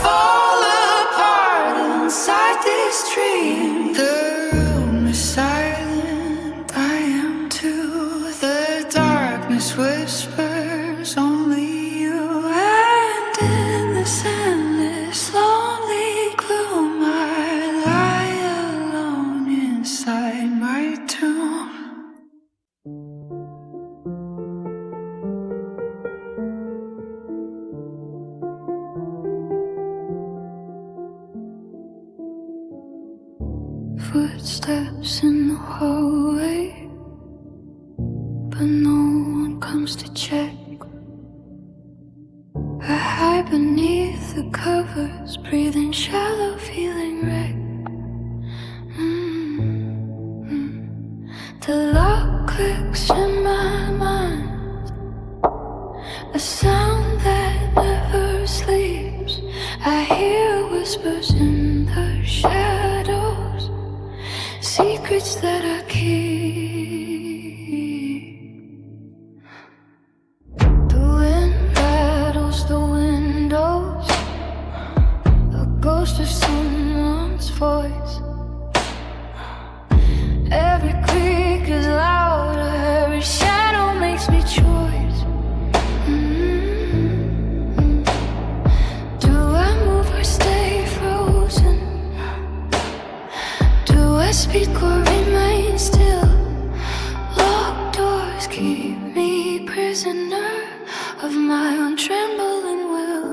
fall apart inside this dream. The room is silent, I am too. The darkness whispers only you, and in this endless lonely gloom I lie alone inside my tomb. Footsteps in the hallway, but no one comes to check. I hide beneath the covers, breathing shallow, feeling wrecked. The lock clicks in my mind, a sound that never sleeps. I hear whispers in the shadows, secrets that I keep. The wind rattles the windows, a ghost of someone's voice. Every creak is louder, every shadow makes me choice. Do I move or stay frozen? Do I speak or remain still? Locked doors keep me prisoner of my own trembling will.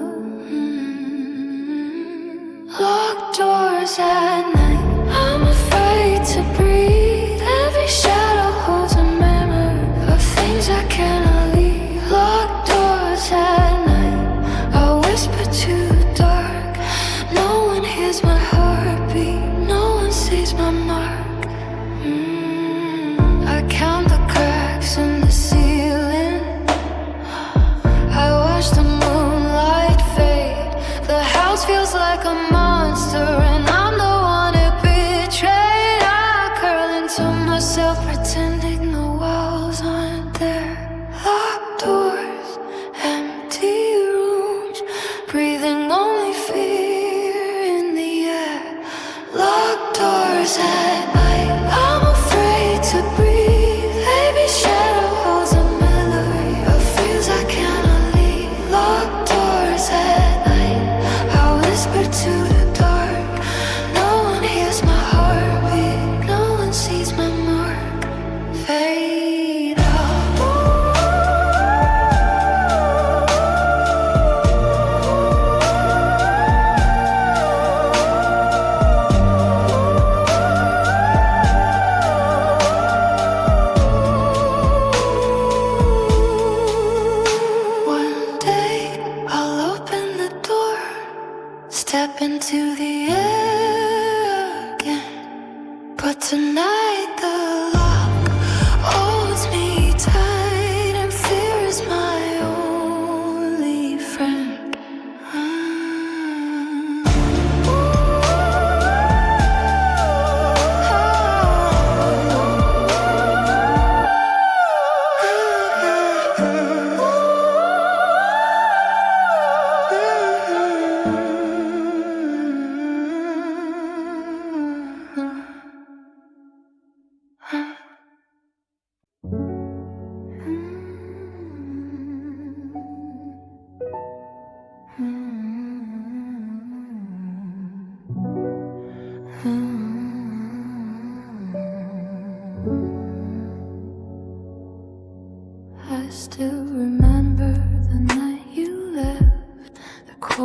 Locked doors at night, I'm afraid to breathe. Every shadow holds a memory of things I cannot leave. Locked doors at night, I whisper to the dark. No one hears my heartbeat, no one sees my mark. I count the cracks in the ceiling, I watch the moonlight fade. The house feels like a monster, and I'm the one who betrayed. I curl into myself, pretending the walls aren't there. Locked doors, empty rooms, breathing only fear in the air. Locked doors at night, I'm afraid to breathe. Every shadow holds a memory of things I cannot leave. Locked doors at night, I whisper to the dark. No one hears my heartbeat, no one sees my mark. Fade out. One day I'll open the door, step into the air again. But tonight the lock holds me tight, and fear is my only friend.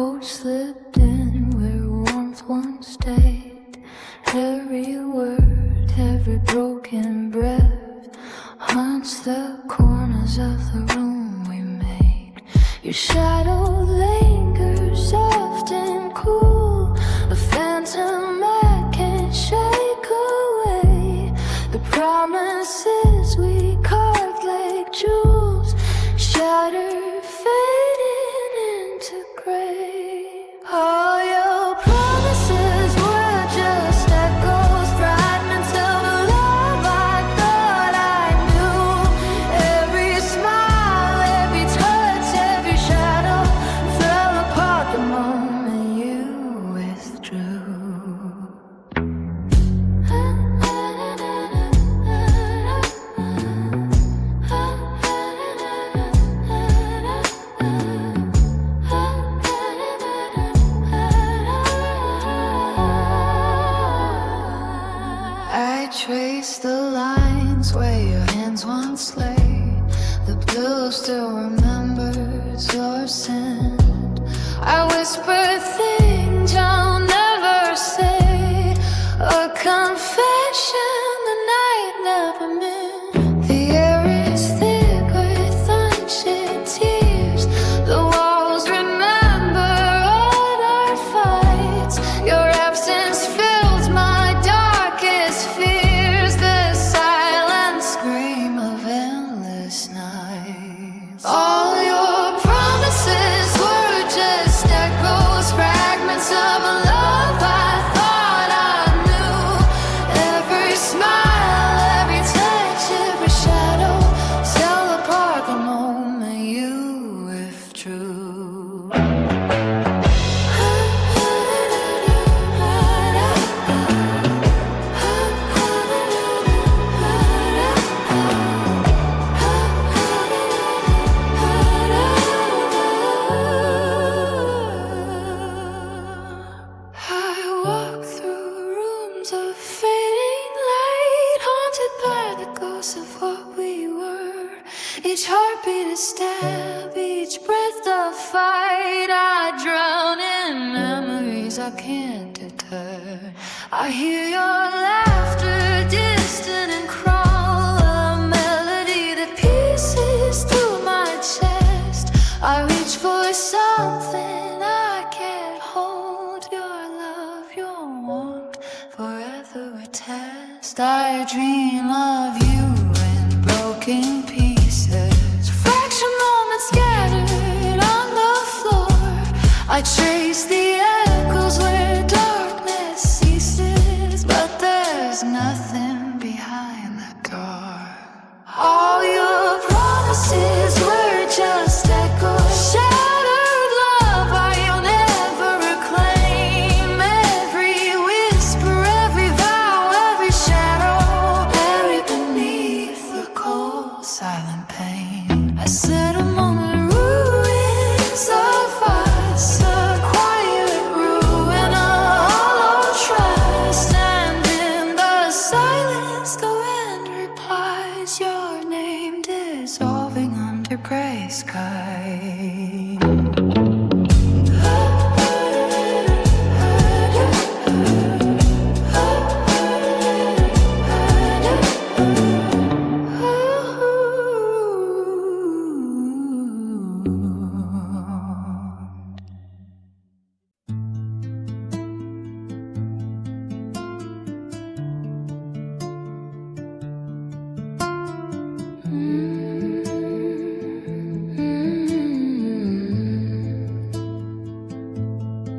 coat slipped in where warmth once stayed. Every word, every broken breath haunts the corners of the room we made. Your shadow lingers soft and cool, a phantom I can't shake away. The promises we carved like jewels, shattered, fading into gray. All your promises were just echoes, fragments of a love I thought I knew. Every smile, every touch, every shadow fell apart the moment you withdrew. I trace the lines where your hands once lay. The pillow still remembers your scent. I whisper things I'll never say, a confession the night never meant. The air is thick with unshed tears. The walls remember all our fights. Your absence fills my darkest fears, the silent scream of endless nights. All your promises were just echoes, fragments of a love I thought I knew. Every smile, every touch, every shadow fell apart the moment you withdrew. I walk through rooms of fading light, haunted by the ghosts of what we were. Each heartbeat a stab, each breath a fight. I drown in memories I can't deter. I hear your laughter, distant and crawl, a melody that pierces through my chest. I reach for something I can't hold, your love, your warmth, forever attached. I dream of you in broken pieces, fraction moments scattered on the floor. I trace the echoes where darkness ceases, but there's nothing behind the door. All your promises were just echoes, shattered love I'll never reclaim. Every whisper, every vow, every shadow buried beneath the cold, silent pain. I set a moment, ruins of us, a quiet ruin, a hollow trust. And in the silence the wind replies, your name dissolving under gray sky.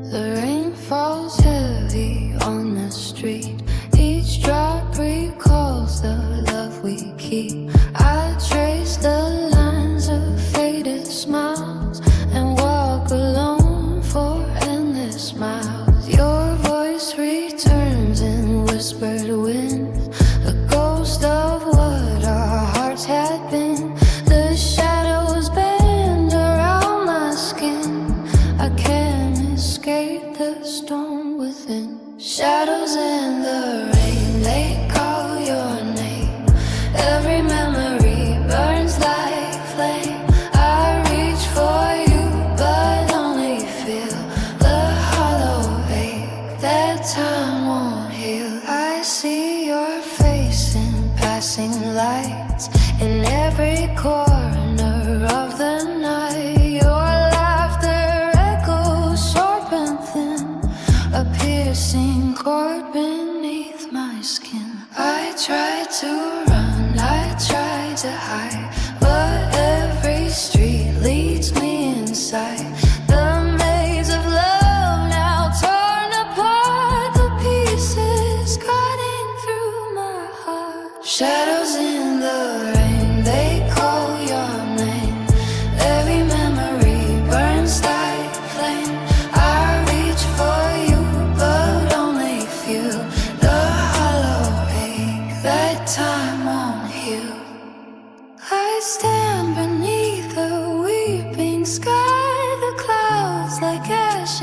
The rain falls heavy on the street. Each drop recalls the love we keep. I trace the lines of faded smiles and walk alone for endless miles. Your voice returns in whispered winds, a ghost of what our hearts had been. The shadows bend around my skin. I can't escape the storm within. Shadows in the rain, they call your name. Every memory burns like flame. I reach for you, but only feel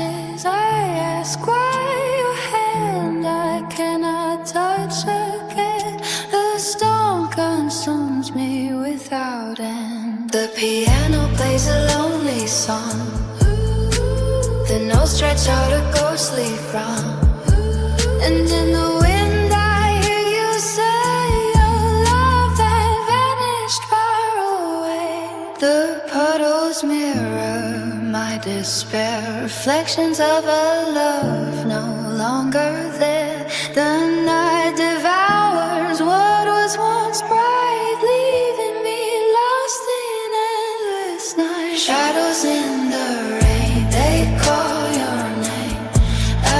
ashes. I ask why your hand I cannot touch again. The storm consumes me without end. The piano plays a lonely song. The notes stretch out a ghostly frown. And in the wind I hear you say your love that vanished far away. The puddles mirror my despair, reflections of a love no longer there. The night devours what was once bright, leaving me lost in endless night. Shadows in the rain, they call your name.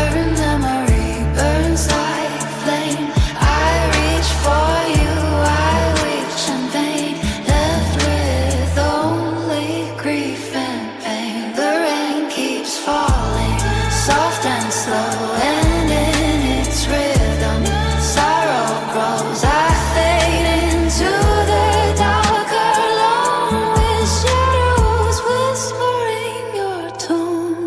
Every memory burns like flame. I reach for you, I reach in vain, left with only grief and pain. The rain keeps falling, soft and slow, and in its rhythm, sorrow grows. I fade into the darker alone, with shadows whispering your tone.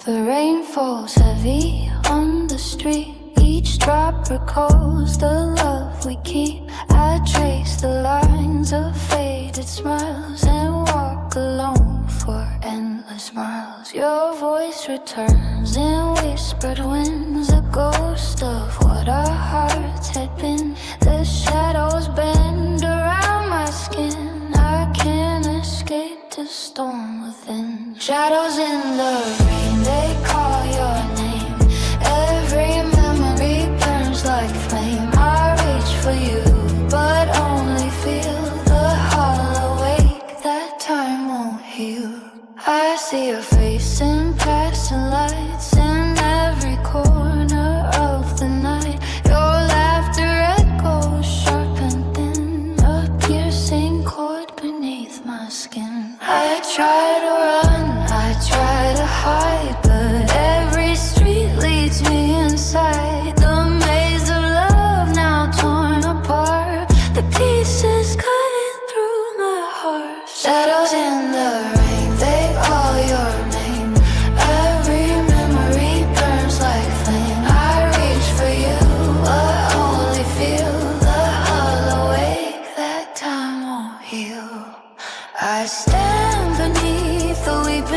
The rain falls heavy on the street. Each drop recalls the love we keep. I trace the lines of faded smiles and walk alone for endless miles. Your voice returns in whispered winds, a ghost of what our hearts had been. The shadows bend around my skin. I can't escape the storm within. Shadows in the rain, they call your name. Every memory burns like flame. I reach for you, but only feel the hollow ache that time won't heal. I see your face in passing lights in every corner of the night. Your laughter echoes sharp and thin, a piercing chord beneath my skin. I try to run, I try to hide, but every street leads me inside. The maze of love now torn apart, the pieces cutting through my heart. Shadows in the rain, they call your name. Every memory burns like flame. I reach for you, but only feel the hollow ache that time won't heal. I stand beneath the weeping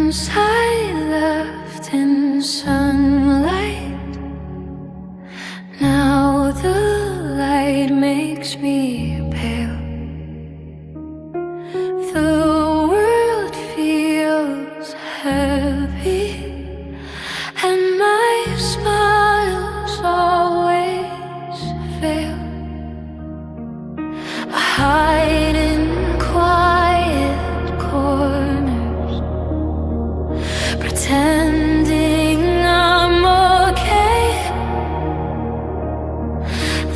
Dreams I left in sunlight. Now the light makes me pale. The world feels heavy, and my smiles always fail. I hide in quiet corners, pretending I'm okay.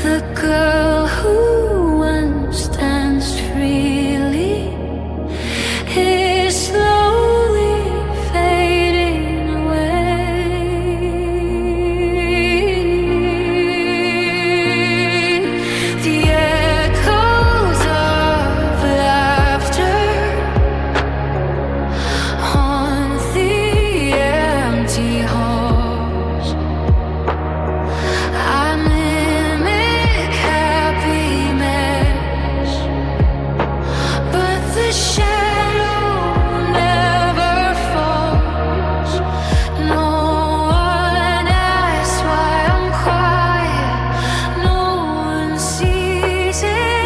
The girl who once danced freely is slowly fading away. The echoes of laughter haunt the empty halls. I mimic happiness, but the shadow never falls. No one asks why I'm quiet. No one sees inside.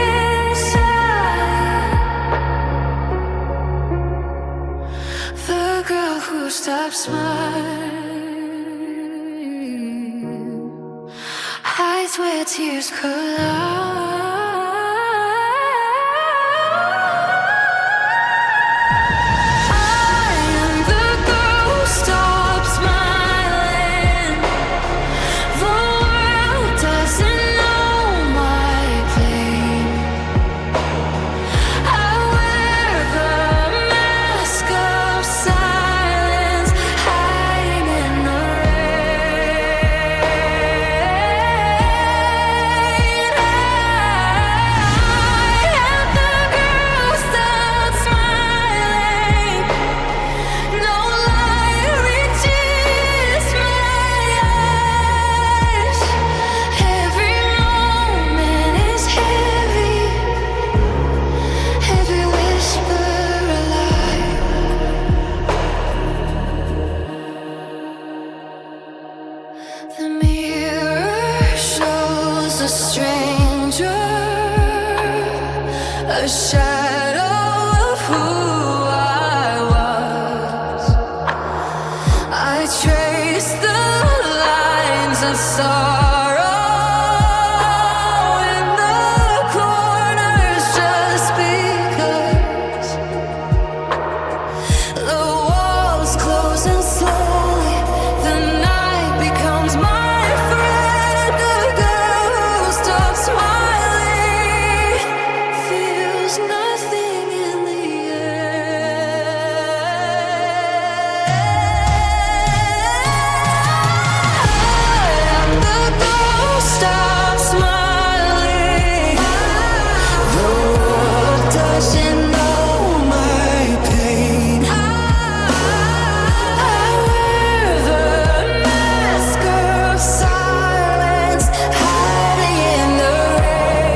The girl who stopped smiling hides where tears collide. I am the girl who stopped smiling. The world doesn't know my pain. I wear the mask of silence, hiding in the rain. I am the girl who stopped smiling. No light reaches my eyes. Every moment is heavy, every whisper alive. The mirror shows a stranger, a shadow of who I was. I trace the lines of sorrow in the corners just because. The walls close and slowly the night becomes my friend. The girl who stops smiling feels nothing in the air. The girl who stops smiling. The world doesn't know my pain. I wear the mask of silence, hiding in the rain.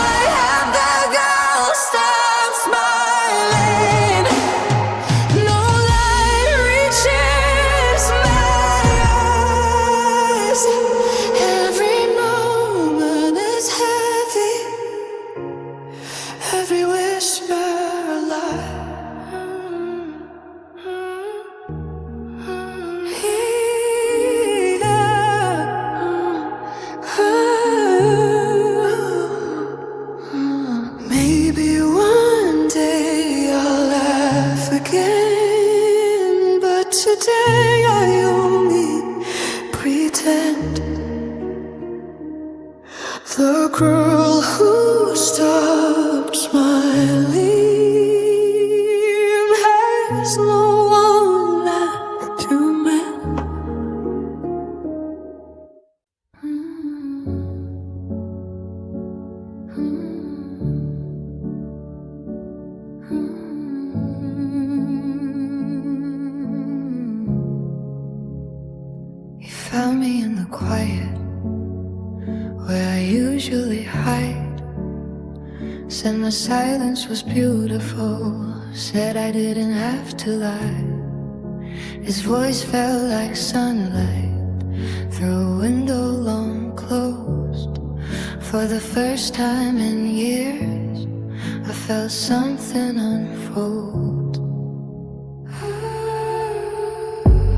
I am the girl who stops smiling. No light reaches my eyes. Every moment is heavy, every whisper alive. Maybe one day I'll laugh again, but today I only pretend. The girl who stopped smiling has no one left to mend. You found me in the quiet, where I usually hide. Said my silence was beautiful, said I didn't have to lie. His voice felt like sunlight through a window long closed. For the first time in years, I felt something unfold.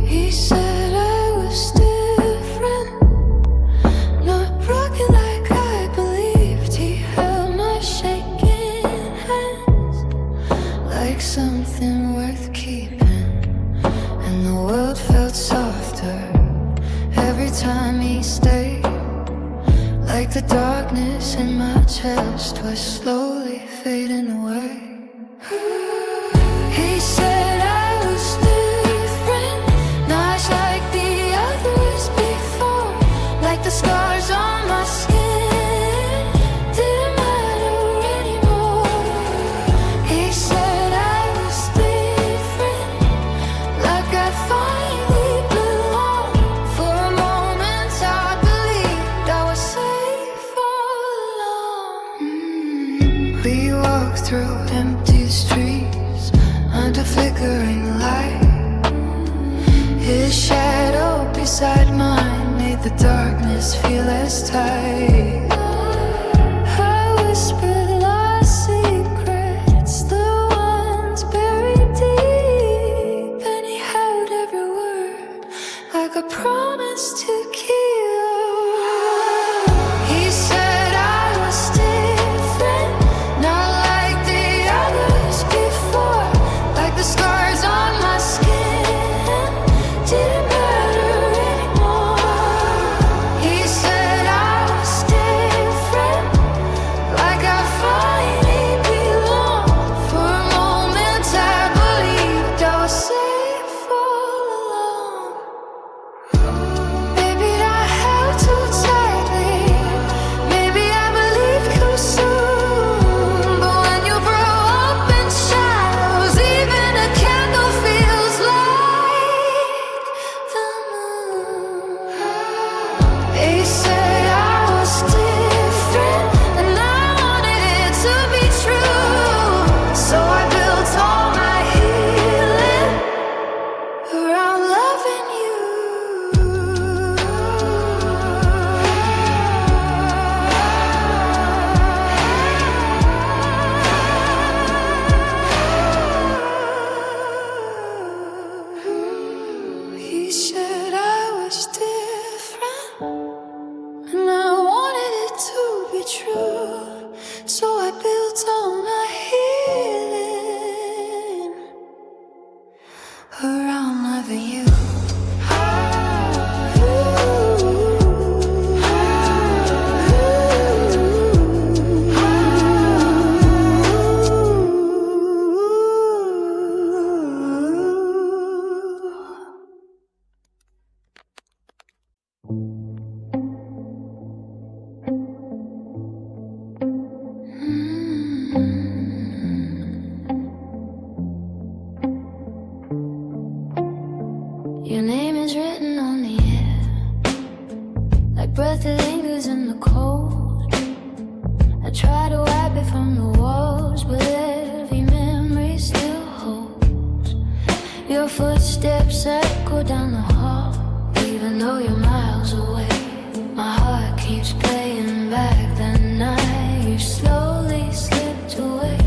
He said I was different, not broken like I believed. He held my shaking hands like something worth keeping, and the world felt softer every time he stayed. Like the darkness in my chest was slowly fading away. He said I was different, not like the others before. Like the scars on my skin didn't matter anymore. He said I was different, like I finally belonged. For a moment I believed I was safe all along. We walked through empty streets under flickering light. His shadow beside mine made the darkness feel less tight. I whispered lost secrets, the ones buried deep, and he held every word like a promise to keep. He said I was different, not like the others before. Like the scars on my skin didn't matter anymore. He said I was different, like I finally belonged. For a moment I believed I was safe all along. Maybe I held too tightly, maybe I believed too soon. But when you grow up in shadows, even a candle feels like the moon. He said I was different, and I wanted it to be true. So I built all my healing around loving you. He said I was different, and I wanted it to be true. So I built all my healing around loving you. Your name is written on the air, like breath that lingers in the cold. I try to wipe it from the walls, but every memory still holds. Your footsteps echo down the hall, even though you're miles away. My heart keeps playing back the night you slowly slipped away.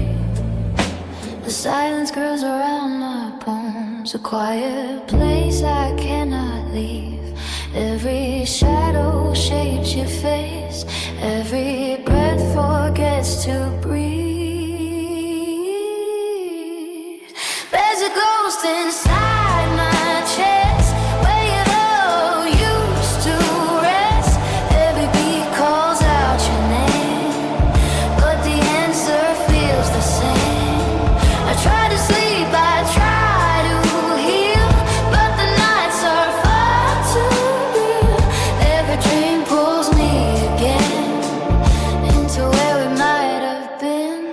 The silence grows around my bones, a quiet place I cannot leave. Every shadow shapes your face, every breath forgets to breathe. There's a ghost inside my chest, where your love used to rest. Every beat calls out your name, but the answer feels the same. I try to sleep, I try to heal, but the nights are far too real. Every dream pulls me again into where we might have been.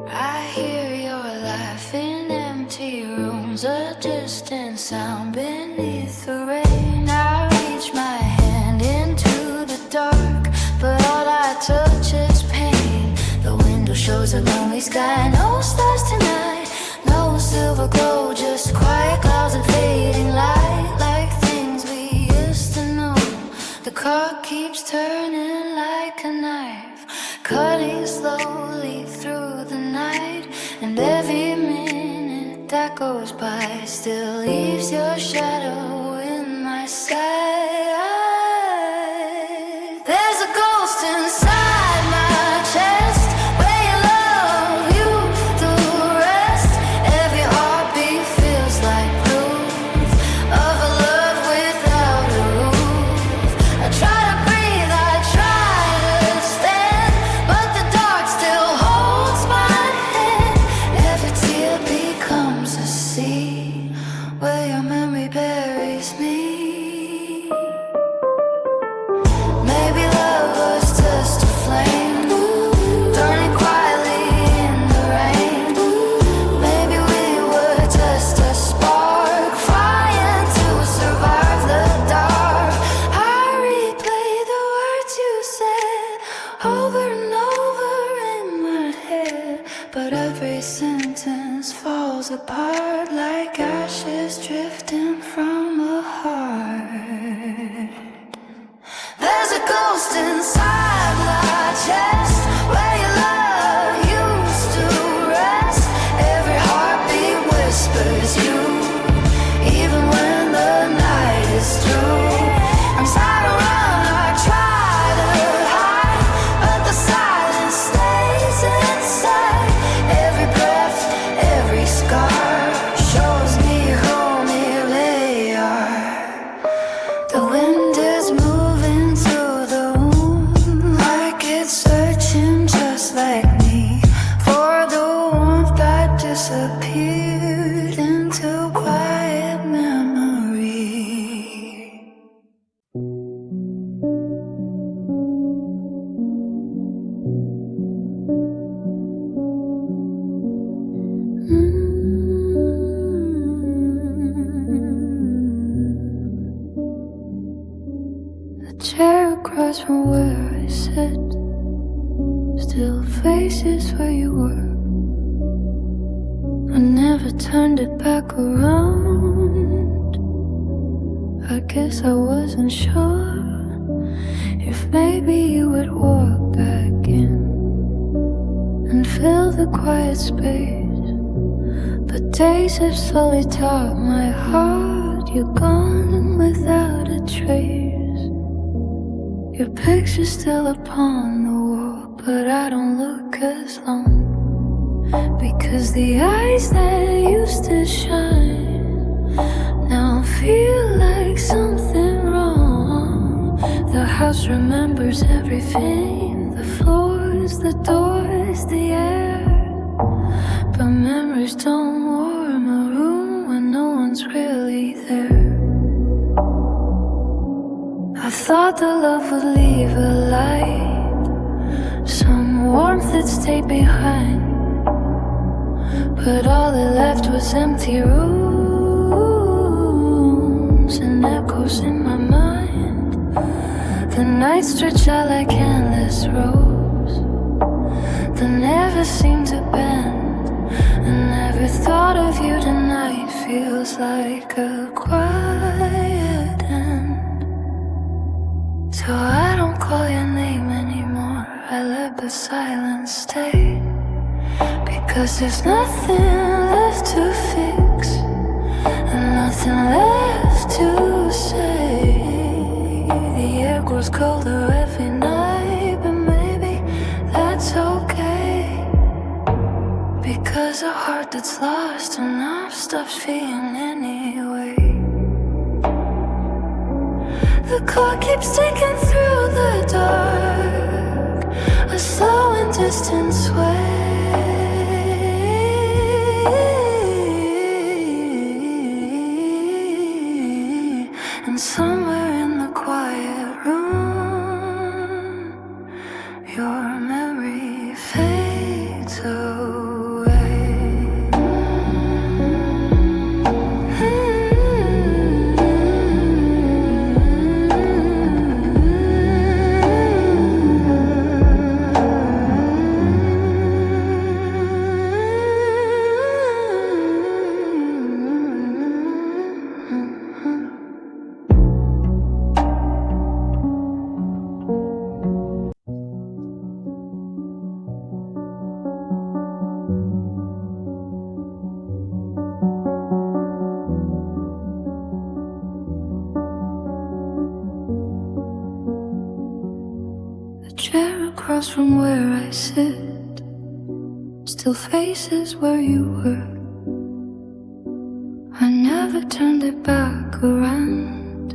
I hear your laugh in empty rooms, a distant sound beneath the rain. I reach my hand into the dark, but all I touch was a lonely sky. No stars tonight, no silver glow, just quiet clouds and fading light. Like things we used to know. The clock keeps turning like a knife, cutting slowly through the night. And every minute that goes by still leaves your shadow in my sight. There's a ghost inside my chest, where your love used to rest. Every heartbeat feels like proof of a love without a roof. I try to breathe, I try to stand, but the dark still holds my hand. Every tear becomes a sea where your memory buries me. Maybe love was just a flame, burning quietly in the rain. Maybe we were just a spark, trying to survive the dark. I replay the words you said over and over in my head, but every sentence falls apart like ashes drifting from a heart. There's a ghost inside my chest, where your love used to rest. Every heartbeat whispers you, even when the night is through. I'm sad around, I try to hide, but the silence stays inside. Every breath, every scar shows me who we are. The wind is moving to the room, like it's searching just like me for the warmth that disappeared into quiet memory. The chair across from where I sit still faces where you were. I never turned it back around. I guess I wasn't sure if maybe you would walk back in and fill the quiet space. But days have slowly taught my heart you're gone without a trace. Your picture's still upon the wall, but I don't look as long, because the eyes that used to shine now feel like something wrong. The house remembers everything, the floors, the doors, the air, but memories don't warm a room when no one's really there. I thought the love would leave a light, some warmth that stayed behind, but all it left was empty rooms and echoes in my mind. The nights stretch out like endless ropes that never seem to bend, and every thought of you tonight feels like a quiet end. So I don't call your name anymore, I let the silence stay, because there's nothing left to fix and nothing left to say. The air grows colder every night, but maybe that's okay, because a heart that's lost enough stops feeling anyway. The clock keeps ticking through the dark, a slow and distant sway. And somewhere in the quiet room, your memory fades away. across from where I sit, still faces where you were. I never turned it back around.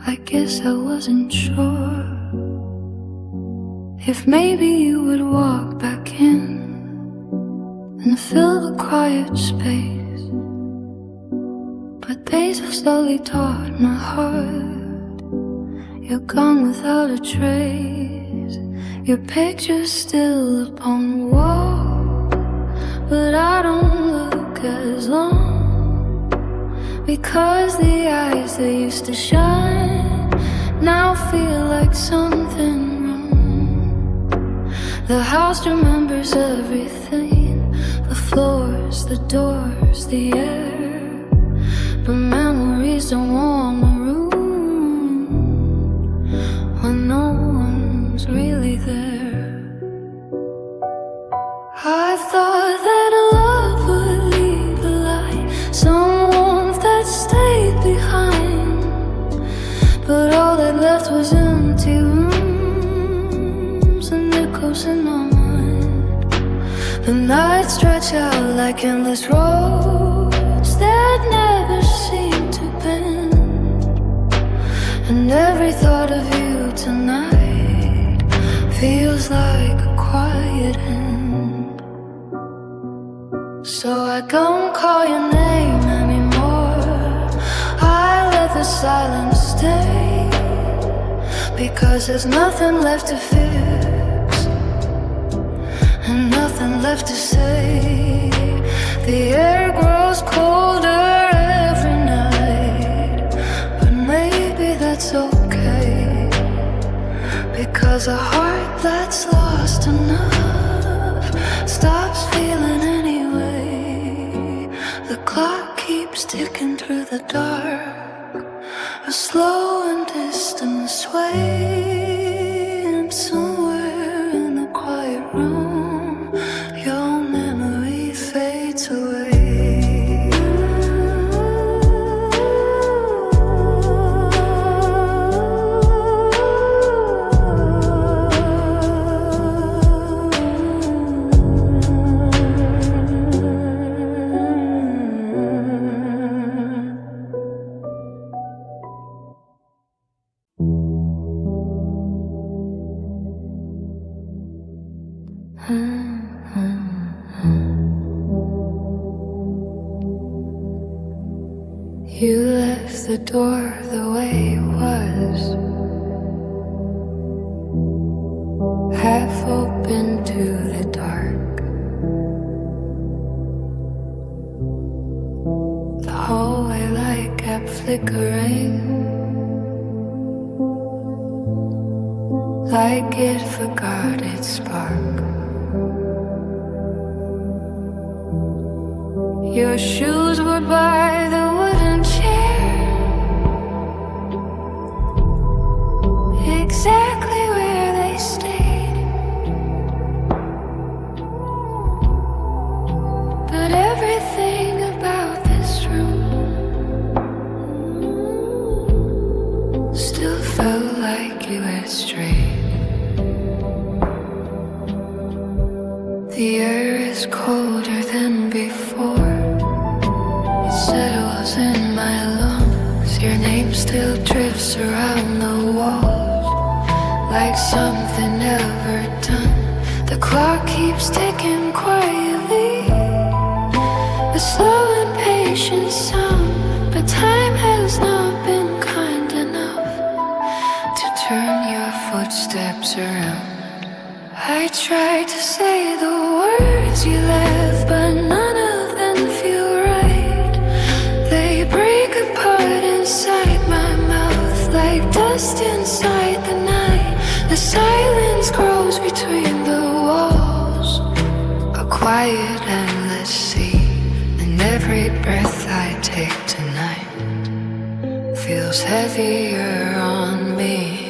I guess I wasn't sure if maybe you would walk back in and fill the quiet space. But days have slowly taught my heart you're gone without a trace. Your picture's still upon the wall, but I don't look as long, because the eyes that used to shine now feel like something wrong. The house remembers everything, the floors, the doors, the air, but memories don't warm the room when no one's really there. I thought that love would leave a light, some warmth that stayed behind, but all that left was empty rooms and echoes in my mind. The nights stretch out like endless roads that never seem to bend, and every thought of you tonight feels like a quiet end. So I don't call your name anymore, I let the silence stay, because there's nothing left to fix and nothing left to say. The air grows colder every night, but maybe that's okay, because a heart that's lost enough stops feeling anyway. The clock keeps ticking through the dark, a slow and distant sway, and somewhere in the quiet room your memory fades away. You left the door the way it was, half open to the dark. The hallway light kept flickering, like it forgot its spark. Your shoes were by the wooden chair, exactly where they stayed. But everything about this room still felt like you had strayed. The air is colder than before, settles in my lungs. Your name still drifts around the walls like something never done. The clock keeps ticking quietly, a slow and patient sound, but time has not been kind enough to turn your footsteps around. I tried to say the words you left, but none of them feel right. They break apart inside my mouth like dust inside the night. The silence grows between the walls, a quiet endless sea, and every breath I take tonight feels heavier on me.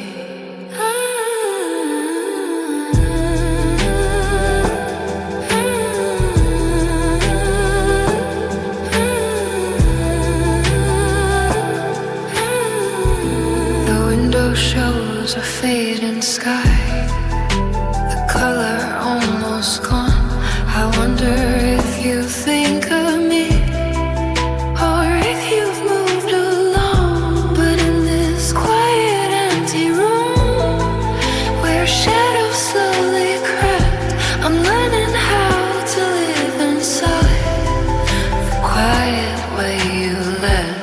Shows a fading sky, think of me, or if you've moved along. But in this quiet, empty room where shadows slowly crept, I'm learning how to live inside the quiet way you let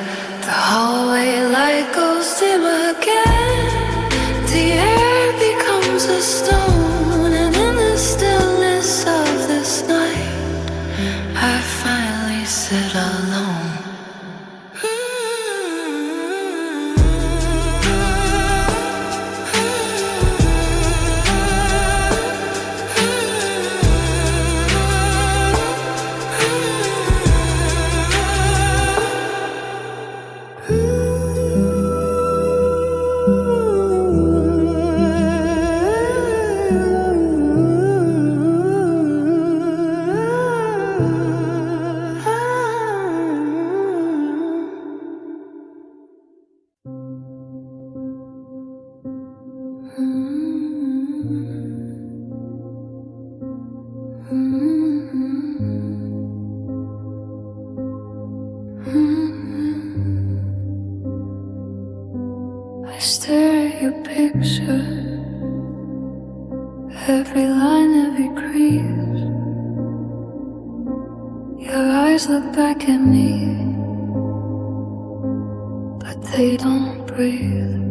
the hallway light goes dim again. The air becomes a stone, and in the stillness of this night, I finally sit alone. I stare at your picture, every line, every crease. Your eyes look back at me, but they don't breathe.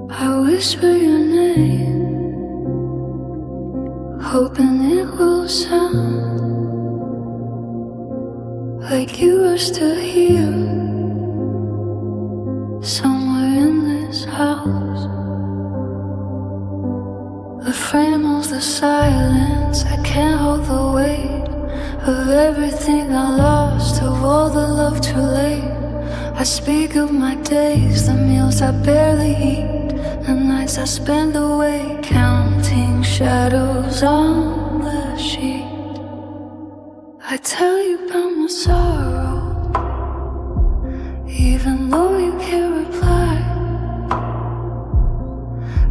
I whisper your name, hoping it will sound like you are still here, somewhere in this house. The frame of the silence, I can't hold the weight of everything I lost, of all the love too late. I speak of my days, the meals I barely eat, the nights I spend away counting shadows on the sheet. I tell you about my sorrow, even though you can't reply.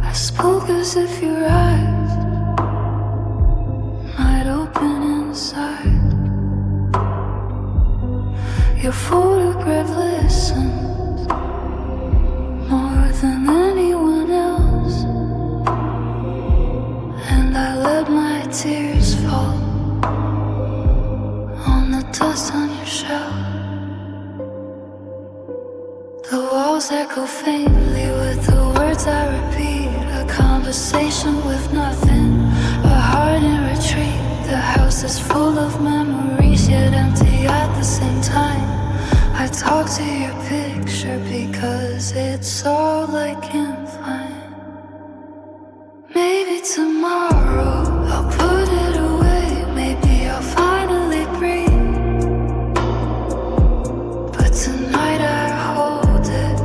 I spoke as if your eyes might open inside. Your photograph listens more than anyone else, and I let my tears fall on the dust on your shelf. The walls echo faintly with the words I repeat, a conversation with nothing, a heart in retreat. The house is full of memories, yet empty at the same time. I talk to your picture because it's all I can find. Maybe tomorrow I'll put it away, maybe I'll finally breathe. But tonight I hold it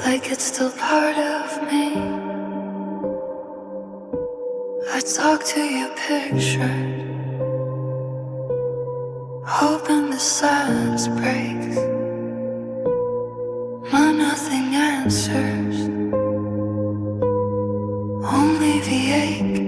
like it's still part of me. I talk to your picture, hoping the silence breaks. My nothing answers, only the ache.